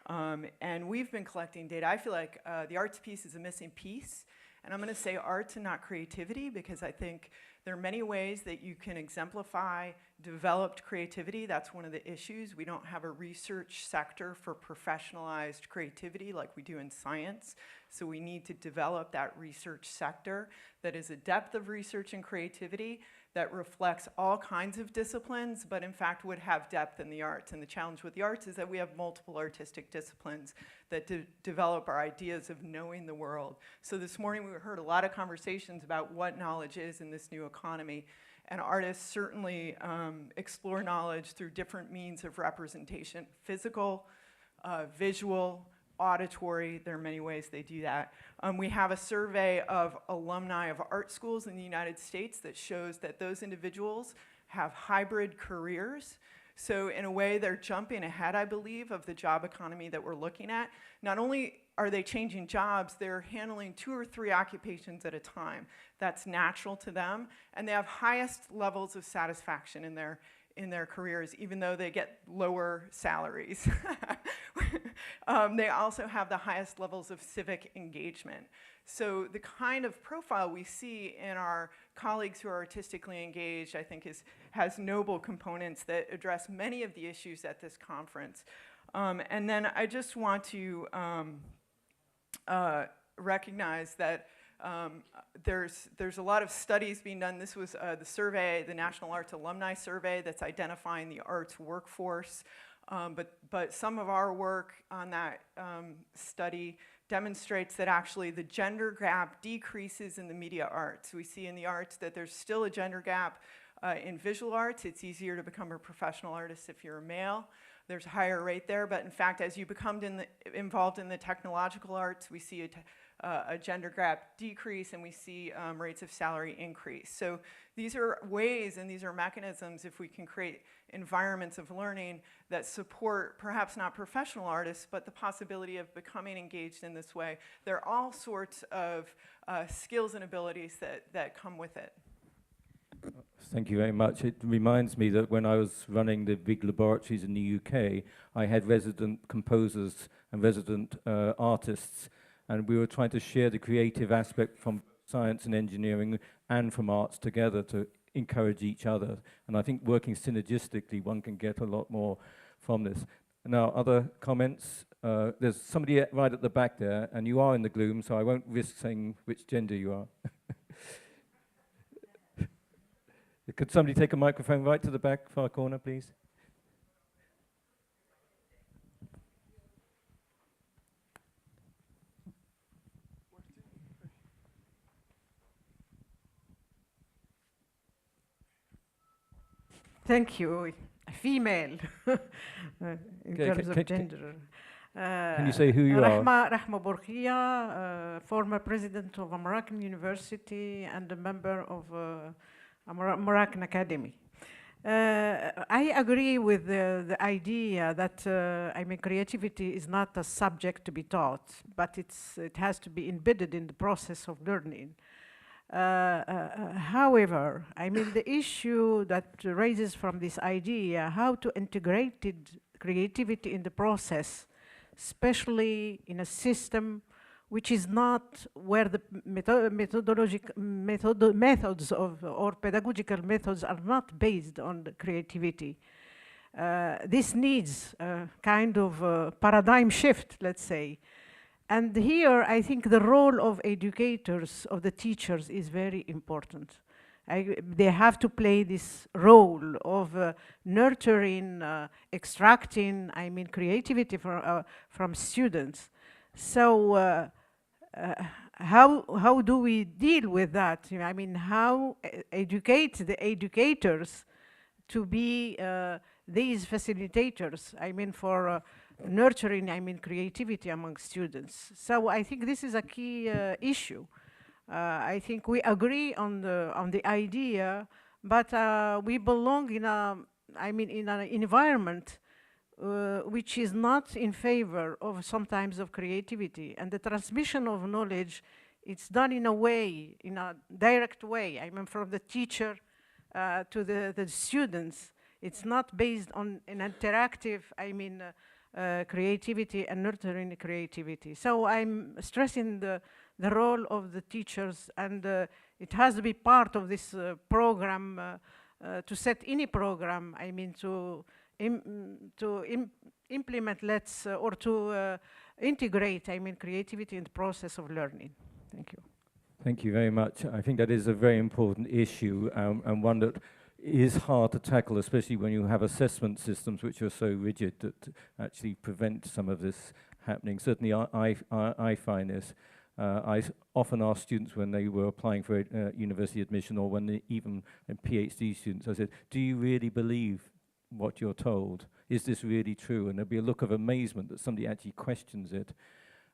Speaker 10: And we've been collecting data. I feel like the arts piece is a missing piece. And I'm going to say arts and not creativity, because I think there are many ways that you can exemplify developed creativity. That's one of the issues. We don't have a research sector for professionalized creativity like we do in science. So we need to develop that research sector that is a depth of research and creativity that reflects all kinds of disciplines, but in fact would have depth in the arts. And the challenge with the arts is that we have multiple artistic disciplines that develop our ideas of knowing the world. So this morning we heard a lot of conversations about what knowledge is in this new economy. And artists certainly explore knowledge through different means of representation: physical, visual, auditory. There are many ways they do that. We have a survey of alumni of art schools in the United States that shows that those individuals have hybrid careers. So in a way, they're jumping ahead, I believe, of the job economy that we're looking at. Not only are they changing jobs, they're handling 2 or 3 occupations at a time. That's natural to them, and they have highest levels of satisfaction in their careers, even though they get lower salaries. They also have the highest levels of civic engagement. So the kind of profile we see in our colleagues who are artistically engaged, I think, has noble components that address many of the issues at this conference. And then I just want to recognize that there's a lot of studies being done. This was the survey, the National Arts Alumni Survey, that's identifying the arts workforce. But some of our work on that study demonstrates that actually the gender gap decreases in the media arts. We see in the arts that there's still a gender gap in visual arts. It's easier to become a professional artist if you're a male. There's a higher rate there, but in fact, as you become involved in the technological arts, we see a gender gap decrease, and we see rates of salary increase. So these are ways and these are mechanisms, if we can create environments of learning that support perhaps not professional artists, but the possibility of becoming engaged in this way. There are all sorts of skills and abilities that come with it.
Speaker 1: Thank you very much. It reminds me that when I was running the big laboratories in the UK, I had resident composers and resident artists, and we were trying to share the creative aspect from science and engineering and from arts together to encourage each other. And I think working synergistically, one can get a lot more from this. Now, other comments? There's somebody right at the back there, and you are in the gloom, so I won't risk saying which gender you are. Could somebody take a microphone right to the back, far corner, please?
Speaker 11: Thank you. Female, in terms of gender.
Speaker 1: Can you say who you are?
Speaker 11: Rahma Bourkia, former president of a Moroccan university and a member of a Moroccan academy. I agree with the idea that creativity is not a subject to be taught, but it has to be embedded in the process of learning. However, the issue that raises from this idea, how to integrate creativity in the process, especially in a system which is not where the methods or pedagogical methods are not based on the creativity. This needs a kind of paradigm shift, let's say. And here, I think the role of educators, of the teachers, is very important. They have to play this role of nurturing, extracting, creativity from students. So how do we deal with that? How educate the educators to be these facilitators, for nurturing, creativity among students. So I think this is a key issue. I think we agree on the idea, but we belong in in an environment which is not in favor of sometimes of creativity, and the transmission of knowledge, it's done in a direct way. From the teacher to the students. It's not based on an interactive, creativity and nurturing creativity. So I'm stressing the role of the teachers, and it has to be part of this program to set any program, to implement, or to integrate, creativity in the process of learning. Thank you.
Speaker 1: Thank you very much. I think that is a very important issue, and one that is hard to tackle, especially when you have assessment systems which are so rigid that actually prevent some of this happening. Certainly I find this. Often ask students when they were applying for university admission, or when even PhD students, I said, do you really believe what you're told? Is this really true? And there'll be a look of amazement that somebody actually questions it.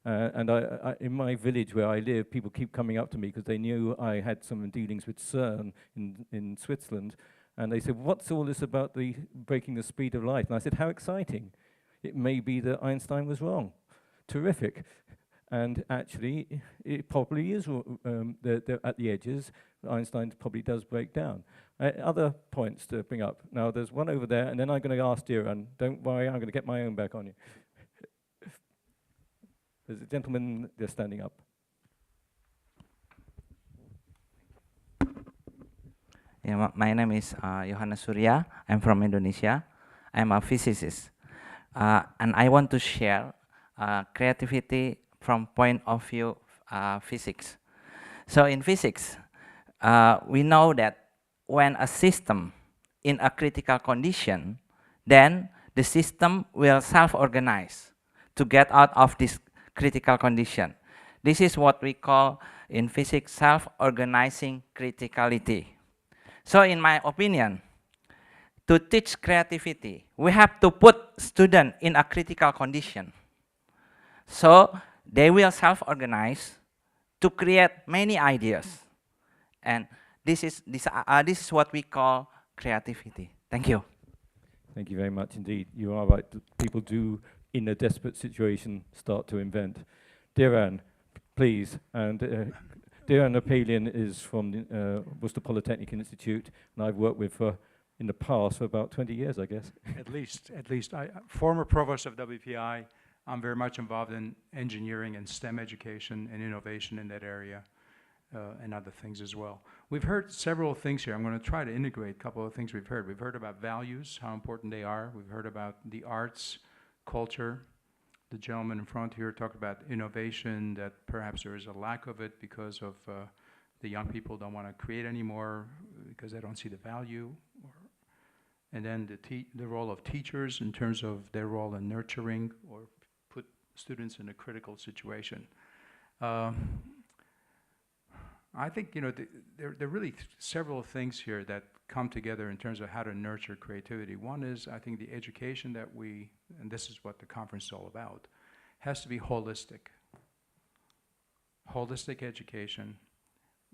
Speaker 1: And I, in my village where I live, people keep coming up to me because they knew I had some dealings with CERN in Switzerland. And they said, what's all this about the breaking the speed of light? And I said, how exciting. It may be that Einstein was wrong. Terrific. And actually, it probably is at the edges. Einstein probably does break down. Other points to bring up. Now, there's one over there, and then I'm going to ask Diran. Don't worry, I'm going to get my own back on you. There's a gentleman there standing up.
Speaker 12: Yeah, my name is Yohanes Surya. I'm from Indonesia. I'm a physicist. And I want to share creativity from point of view physics. So in physics, we know that when a system in a critical condition, then the system will self-organize to get out of this critical condition. This is what we call in physics self-organizing criticality. So in my opinion, to teach creativity, we have to put students in a critical condition. So they will self-organize to create many ideas. And this is what we call creativity. Thank you.
Speaker 1: Thank you very much indeed. You are right. People do, in a desperate situation, start to invent. Diran, please. And Diran Apelian is from the Worcester Polytechnic Institute, and I've worked with her in the past for about 20 years, I guess.
Speaker 13: At least. Former provost of WPI, I'm very much involved in engineering and STEM education and innovation in that area, and other things as well. We've heard several things here. I'm going to try to integrate a couple of things we've heard. We've heard about values, how important they are. We've heard about the arts, culture. The gentleman in front here talked about innovation, that perhaps there is a lack of it because of the young people don't want to create anymore because they don't see the value. And then the role of teachers in terms of their role in nurturing or put students in a critical situation. I think there are really several things here that come together in terms of how to nurture creativity. One is, I think, the education that and this is what the conference is all about, has to be holistic. Holistic education,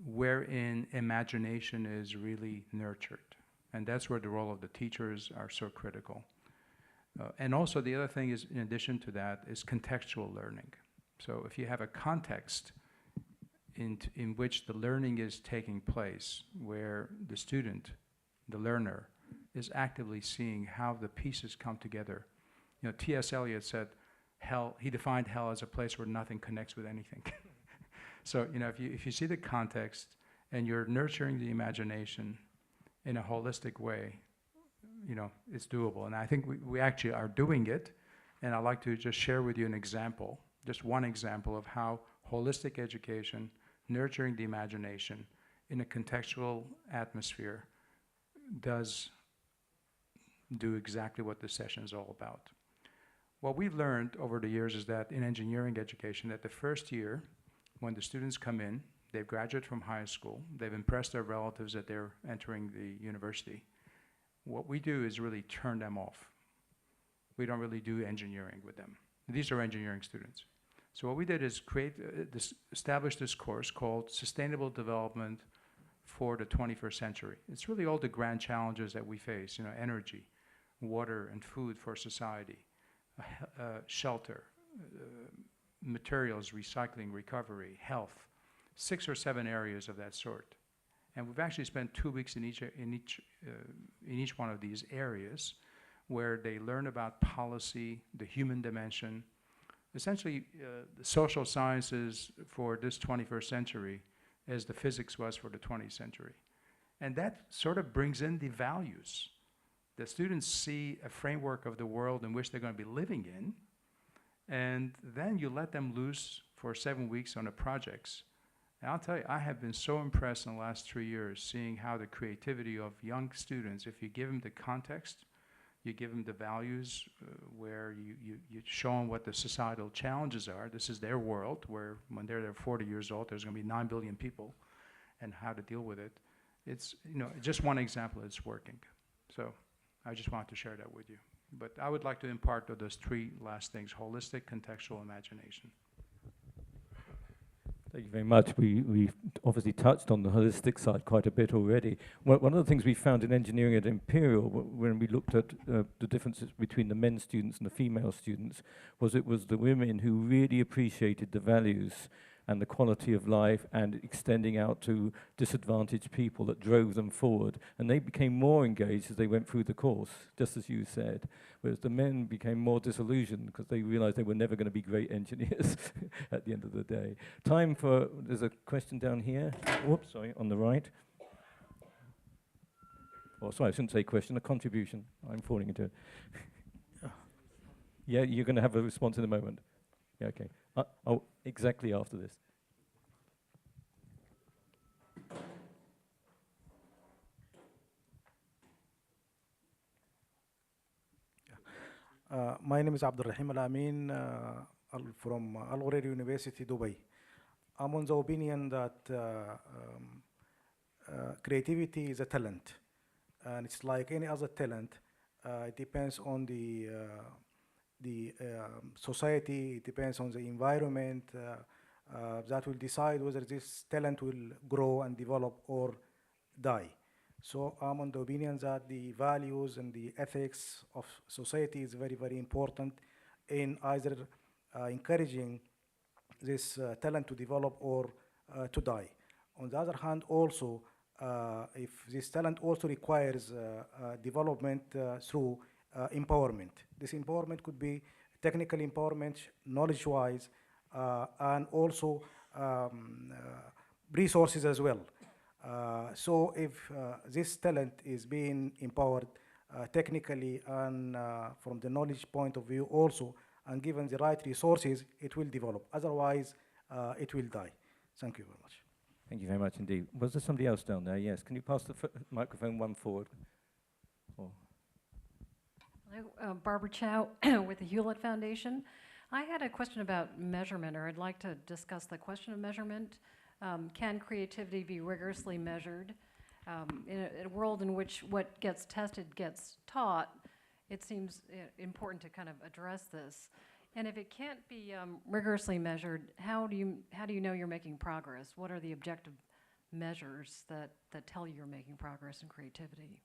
Speaker 13: wherein imagination is really nurtured. And that's where the role of the teachers are so critical. And also the other thing is, in addition to that, is contextual learning. So if you have a context in which the learning is taking place, where the student, the learner, is actively seeing how the pieces come together. T.S. Eliot said, he defined hell as a place where nothing connects with anything. So, if you see the context and you're nurturing the imagination in a holistic way, it's doable. And I think we actually are doing it. And I'd like to just share with you an example, just one example of how holistic education, nurturing the imagination in a contextual atmosphere, does do exactly what this session is all about. What we've learned over the years is that in engineering education, that the first year, when the students come in, they've graduated from high school, they've impressed their relatives that they're entering the university. What we do is really turn them off. We don't really do engineering with them. These are engineering students. So what we did is establish this course called Sustainable Development for the 21st Century. It's really all the grand challenges that we face, energy, water and food for society, shelter, materials, recycling, recovery, health, 6 or 7 areas of that sort. And we've actually spent 2 weeks in each one of these areas, where they learn about policy, the human dimension, essentially the social sciences for this 21st century as the physics was for the 20th century. And that sort of brings in the values. The students see a framework of the world in which they're going to be living in, and then you let them loose for 7 weeks on the projects And I'll tell you, I have been so impressed in the last 3 years seeing how the creativity of young students, if you give them the context, you give them the values, where you show them what the societal challenges are. This is their world, where when they're 40 years old, there's going to be 9 billion people, and how to deal with it. It's, you know, just one example, it's working. So I just wanted to share that with you. But I would like to impart those 3 last things: holistic, contextual, imagination.
Speaker 1: Thank you very much. We've obviously touched on the holistic side quite a bit already. One of the things we found in engineering at Imperial, when we looked at the differences between the men students and the female students, was it was the women who really appreciated the values and the quality of life and extending out to disadvantaged people that drove them forward. And they became more engaged as they went through the course, just as you said, whereas the men became more disillusioned because they realized they were never going to be great engineers at the end of the day. Time for, there's a question down here. Whoops, sorry, on the right. Oh, sorry, I shouldn't say question, a contribution. I'm falling into it. Yeah, you're going to have a response in a moment. Yeah, okay. Oh, exactly after this.
Speaker 14: My name is Abdulrahim Al-Amin from Al Ghurair University, Dubai. I'm on the opinion that creativity is a talent, and it's like any other talent. It depends on the society, it depends on the environment that will decide whether this talent will grow and develop or die. So I'm on the opinion that the values and the ethics of society is very, very important in either encouraging this talent to develop or to die. On the other hand, also, if this talent also requires development through empowerment. This empowerment could be technical empowerment, knowledge-wise, and also resources as well. So if this talent is being empowered technically and from the knowledge point of view also, and given the right resources, it will develop. Otherwise, it will die. Thank you very much.
Speaker 1: Thank you very much indeed. Was there somebody else down there? Yes. Can you pass the microphone one forward? Or
Speaker 15: Hello, Barbara Chow with the Hewlett Foundation. I had a question about measurement, or I'd like to discuss the question of measurement. Can creativity be rigorously measured? In a world in which what gets tested gets taught, it seems important to kind of address this. And if it can't be rigorously measured, how do you know you're making progress? What are the objective measures that tell you you're making progress in creativity?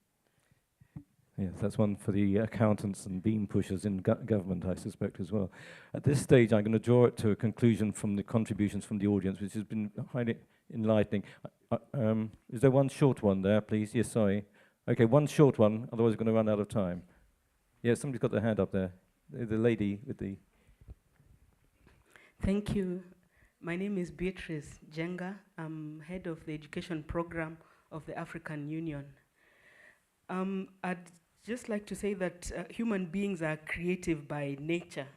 Speaker 1: yes, that's one for the accountants and beam pushers in government, I suspect, as well. At this stage, I'm going to draw it to a conclusion from the contributions from the audience, which has been highly enlightening. Is there one short one there, please? Yes, sorry. Okay, one short one, otherwise we're going to run out of time. Yeah, somebody's got their hand up there. The lady with the...
Speaker 16: Thank you. My name is Beatrice Jenga. I'm head of the education program of the African Union. I'd just like to say that human beings are creative by nature,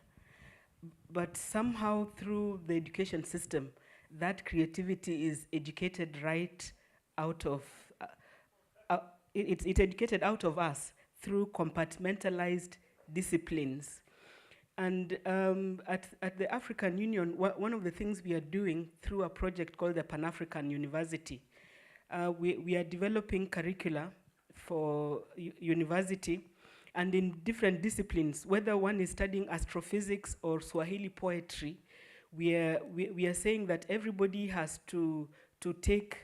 Speaker 16: but somehow through the education system, that creativity is educated right out of, it's educated out of us through compartmentalized disciplines. And at the African Union, one of the things we are doing through a project called the Pan-African University, we are developing curricula for university and in different disciplines, whether one is studying astrophysics or Swahili poetry, we are saying that everybody has to take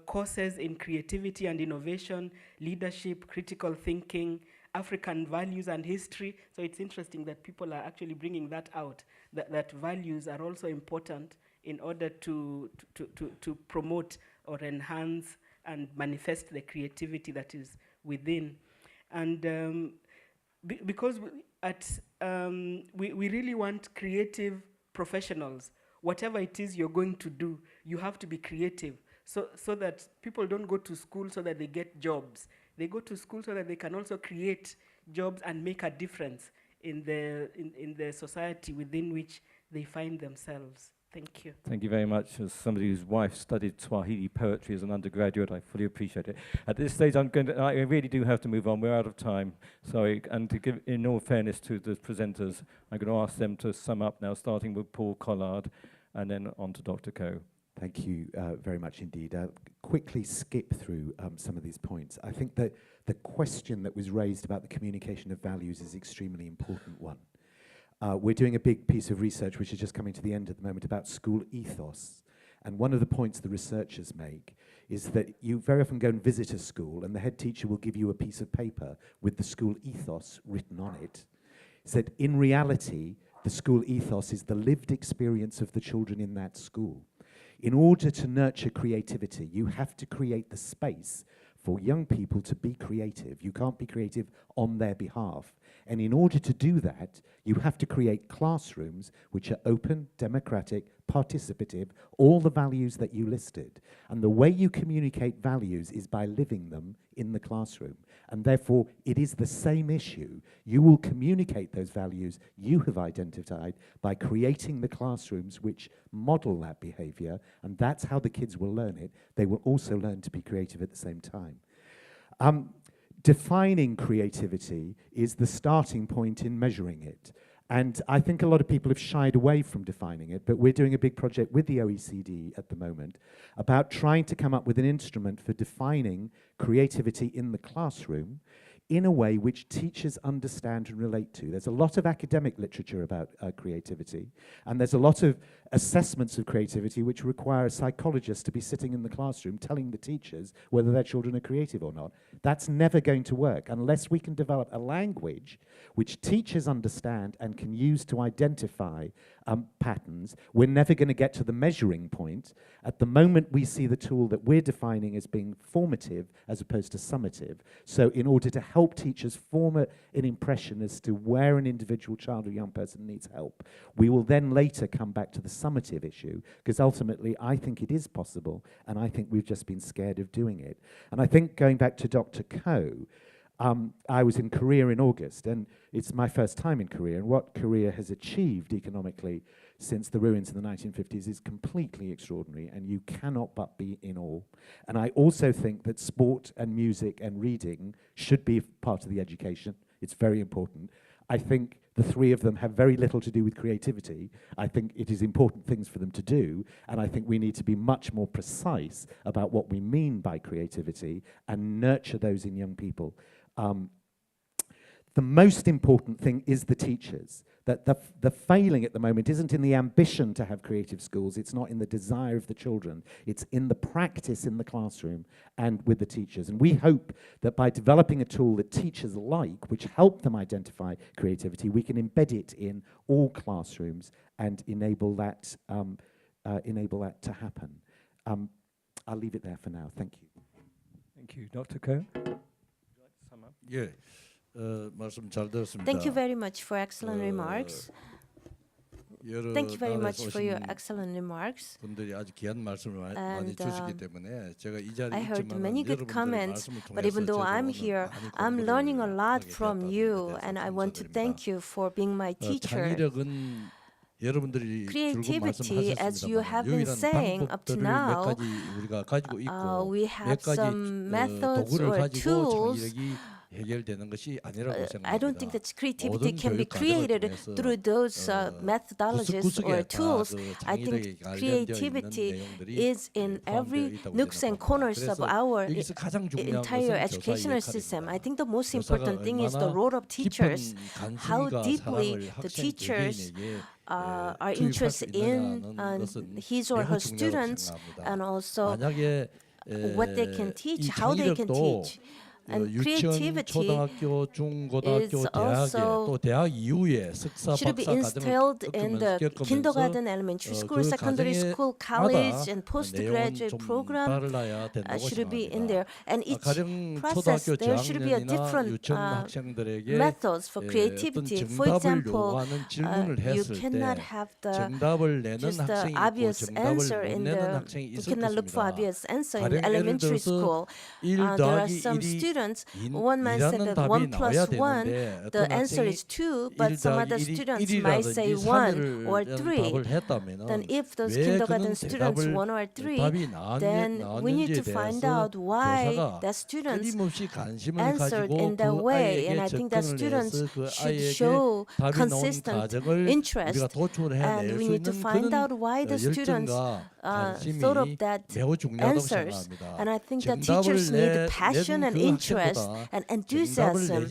Speaker 16: courses in creativity and innovation, leadership, critical thinking, African values and history. So it's interesting that people are actually bringing that out, that values are also important in order to promote or enhance and manifest the creativity that is within. And because we really want creative professionals, whatever it is you're going to do, you have to be creative, so that people don't go to school so that they get jobs. They go to school so that they can also create jobs and make a difference in the society within which they find themselves. Thank you.
Speaker 1: Thank you very much. As somebody whose wife studied Swahili poetry as an undergraduate, I fully appreciate it. At this stage, I really do have to move on. We're out of time. Sorry. And to give, in all fairness to the presenters, I'm going to ask them to sum up now, starting with Paul Collard, and then on to Dr. Ko.
Speaker 3: Thank you very much indeed. Quickly skip through some of these points. I think that the question that was raised about the communication of values is an extremely important one. We're doing a big piece of research, which is just coming to the end at the moment, about school ethos. And one of the points the researchers make is that you very often go and visit a school, and the head teacher will give you a piece of paper with the school ethos written on it. It's that in reality, the school ethos is the lived experience of the children in that school. In order to nurture creativity, you have to create the space for young people to be creative. You can't be creative on their behalf. And in order to do that, you have to create classrooms which are open, democratic, participative, all the values that you listed. And the way you communicate values is by living them in the classroom. And therefore, it is the same issue. You will communicate those values you have identified by creating the classrooms which model that behavior, and that's how the kids will learn it. They will also learn to be creative at the same time. Defining creativity is the starting point in measuring it. And I think a lot of people have shied away from defining it, but we're doing a big project with the OECD at the moment about trying to come up with an instrument for defining creativity in the classroom in a way which teachers understand and relate to. There's a lot of academic literature about creativity, and there's a lot of assessments of creativity which require a psychologist to be sitting in the classroom telling the teachers whether their children are creative or not. That's never going to work unless we can develop a language which teachers understand and can use to identify patterns. We're never going to get to the measuring point. At the moment, we see the tool that we're defining as being formative as opposed to summative. So in order to help teachers form an impression as to where an individual child or young person needs help, we will then later come back to the summative issue, because ultimately I think it is possible, and I think we've just been scared of doing it. And I think, going back to Dr. Ko, I was in Korea in August, and it's my first time in Korea, and what Korea has achieved economically since the ruins in the 1950s is completely extraordinary, and you cannot but be in awe. And I also think that sport and music and reading should be part of the education. It's very important. I think the three of them have very little to do with creativity. I think it is important things for them to do, and I think we need to be much more precise about what we mean by creativity and nurture those in young people. The most important thing is the teachers. That the failing at the moment isn't in the ambition to have creative schools, it's not in the desire of the children, it's in the practice in the classroom and with the teachers. And we hope that by developing a tool that teachers like, which help them identify creativity, we can embed it in all classrooms and enable that to happen. I'll leave it there for now. Thank you.
Speaker 1: Thank you. Dr. Ko?
Speaker 4: Yeah. 말씀 잘 들었습니다.
Speaker 5: Thank you very much for excellent remarks. Thank you very much for your excellent remarks.
Speaker 4: 분들이 아주 귀한 말씀을 많이 주시기 때문에 제가 이 자리에
Speaker 5: I heard
Speaker 4: 있지만
Speaker 5: many good
Speaker 4: 여러분들의
Speaker 5: comments,
Speaker 4: 말씀을
Speaker 5: but
Speaker 4: 통해서
Speaker 5: even though
Speaker 4: 저도
Speaker 5: I'm
Speaker 4: 오늘
Speaker 5: here,
Speaker 4: 많이
Speaker 5: I'm
Speaker 4: 공부를
Speaker 5: learning a lot
Speaker 4: 하게
Speaker 5: from
Speaker 4: 되었다는
Speaker 5: you,
Speaker 4: 것에
Speaker 5: and I want to
Speaker 4: 감사드립니다.
Speaker 5: thank you for being my teacher.
Speaker 4: 창의력은 여러분들이
Speaker 5: Creativity, as you have been
Speaker 4: 유일한
Speaker 5: saying up to
Speaker 4: 방법들을 몇
Speaker 5: now,
Speaker 4: 가지 우리가 가지고 있고
Speaker 5: we
Speaker 4: 몇
Speaker 5: have
Speaker 4: 가지
Speaker 5: some methods
Speaker 4: 도구를
Speaker 5: or
Speaker 4: 가지고
Speaker 5: tools.
Speaker 4: 창의력이 해결되는 것이 아니라고 생각합니다.
Speaker 5: I don't think that creativity
Speaker 4: 모든
Speaker 5: can be
Speaker 4: 교육 과정을
Speaker 5: created
Speaker 4: 통해서
Speaker 5: through those methodologies or
Speaker 4: 구석구석에 다
Speaker 5: tools.
Speaker 4: 그
Speaker 5: I think
Speaker 4: 창의력이 관련되어 있는
Speaker 5: creativity
Speaker 4: 내용들이
Speaker 5: is in every nooks and corners of our
Speaker 4: 여기서 가장 중요한
Speaker 5: entire
Speaker 4: 것은
Speaker 5: educational
Speaker 4: 교사의
Speaker 5: system.
Speaker 4: 역할입니다.
Speaker 5: I think the most
Speaker 4: 교사가
Speaker 5: important thing is the
Speaker 4: 얼마나
Speaker 5: role of teachers,
Speaker 4: 깊은
Speaker 5: how
Speaker 4: 관심과
Speaker 5: deeply
Speaker 4: 사랑을
Speaker 5: the
Speaker 4: 학생
Speaker 5: teachers
Speaker 4: 개개인에게
Speaker 5: are
Speaker 4: 투입할
Speaker 5: interested
Speaker 4: 수
Speaker 5: in
Speaker 4: 있느냐는 것은
Speaker 5: his or her
Speaker 4: 매우 중요하다고
Speaker 5: students,
Speaker 4: 생각합니다.
Speaker 5: and also
Speaker 4: 만약에
Speaker 5: what they can teach,
Speaker 4: 이
Speaker 5: how they can
Speaker 4: 창의력도
Speaker 5: teach. And
Speaker 4: 유치원,
Speaker 5: creativity
Speaker 4: 초등학교, 중고등학교,
Speaker 5: is
Speaker 4: 대학에
Speaker 5: also
Speaker 4: 또 대학 이후에 석사,
Speaker 5: should be
Speaker 4: 박사
Speaker 5: instilled
Speaker 4: 과정을
Speaker 5: in the
Speaker 4: 겪으면서
Speaker 5: kindergarten, elementary school,
Speaker 4: 그
Speaker 5: secondary school, college, and
Speaker 4: 내용은
Speaker 5: postgraduate
Speaker 4: 좀
Speaker 5: program
Speaker 4: 달라야 된다고
Speaker 5: should be in
Speaker 4: 생각합니다.
Speaker 5: there. And each
Speaker 4: 가령
Speaker 5: process,
Speaker 4: 초등학교
Speaker 5: there should be a
Speaker 4: 저학년이나
Speaker 5: different
Speaker 4: 유치원 학생들에게
Speaker 5: methods for
Speaker 4: 어떤
Speaker 5: creativity. For
Speaker 4: 정답을
Speaker 5: example,
Speaker 4: 요구하는 질문을
Speaker 5: you
Speaker 4: 했을
Speaker 5: cannot
Speaker 4: 때
Speaker 5: have the
Speaker 4: 정답을 내는
Speaker 5: just the
Speaker 4: 학생이 있고
Speaker 5: obvious
Speaker 4: 정답을
Speaker 5: answer
Speaker 4: 못
Speaker 5: in
Speaker 4: 내는
Speaker 5: the
Speaker 4: 학생이
Speaker 5: you
Speaker 4: 있을
Speaker 5: cannot look for
Speaker 4: 것입니다.
Speaker 5: obvious answer in
Speaker 4: 가령 예를
Speaker 5: elementary
Speaker 4: 들어서
Speaker 5: school.
Speaker 4: 1
Speaker 5: There are
Speaker 4: 더하기
Speaker 5: some
Speaker 4: 1이
Speaker 5: students, one man said that 1 plus 1, the answer is 2, but some other students might say 1 or 3. Then if those kindergarten students 1 or 3, then we need to find out why the students answered in that way. And I think that students should show consistent interest, and we need to find out why the students thought of that answers. And I think that teachers need passion and interest and enthusiasm.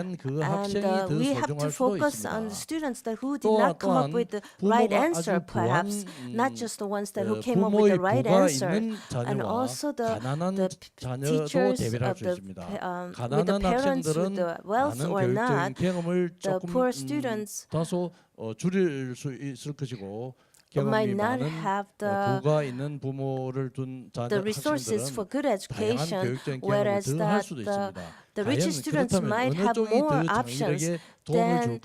Speaker 5: And we have to focus on the students that who did not come up with the right answer, perhaps not just the ones that who came up with the right answer, and also the teachers of with the parents with the wealth or not, the poor students might not have the resources for good education, whereas the richer students might have more options than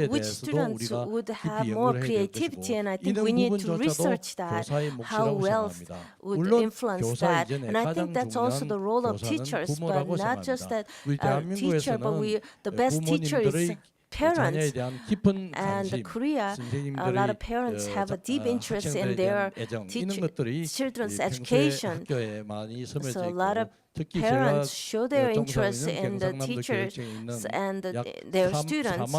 Speaker 5: which students would have more creativity. And I think we need to research that, how wealth would influence that. And I think that's also the role of teachers, but not just that teacher, but the best teacher is parents. And Korea, a lot of parents have a deep interest in their children's education. So a lot of parents show their interest in the teachers and their students.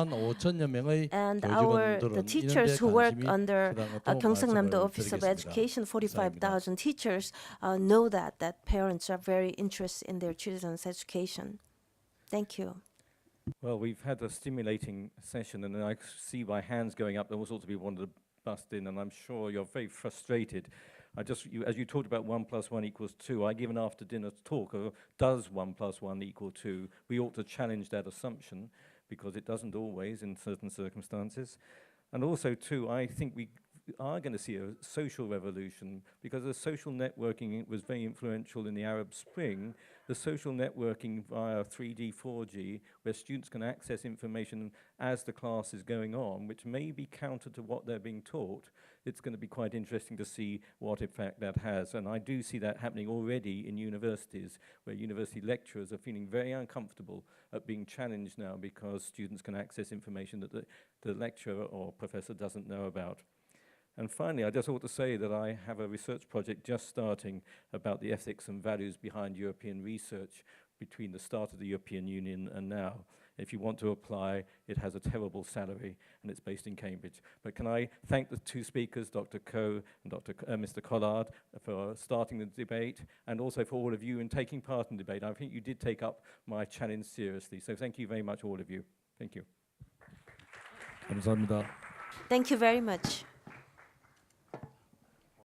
Speaker 5: And the teachers who work under Gyeongsangnam, the Office of Education, 45,000 teachers, know that parents are very interested in their children's education. Thank you.
Speaker 1: Well, we've had a stimulating session, and I see by hands going up, there was also people wanted to bust in, and I'm sure you're very frustrated. As you talked about 1 + 1 = 2, I give an after-dinner talk of does 1 + 1 = 2? We ought to challenge that assumption, because it doesn't always in certain circumstances. And also, too, I think we are going to see a social revolution, because the social networking was very influential in the Arab Spring. The social networking via 3G, 4G, where students can access information as the class is going on, which may be counter to what they're being taught. It's going to be quite interesting to see what effect that has. And I do see that happening already in universities, where university lecturers are feeling very uncomfortable at being challenged now because students can access information that the lecturer or professor doesn't know about. And finally, I just ought to say that I have a research project just starting about the ethics and values behind European research between the start of the European Union and now. If you want to apply, it has a terrible salary, and it's based in Cambridge. But can I thank the two speakers, Dr. Ko and Mr. Collard, for starting the debate, and also for all of you in taking part in the debate. I think you did take up my challenge seriously. So thank you very much, all of you. Thank you.
Speaker 5: Thank you very much.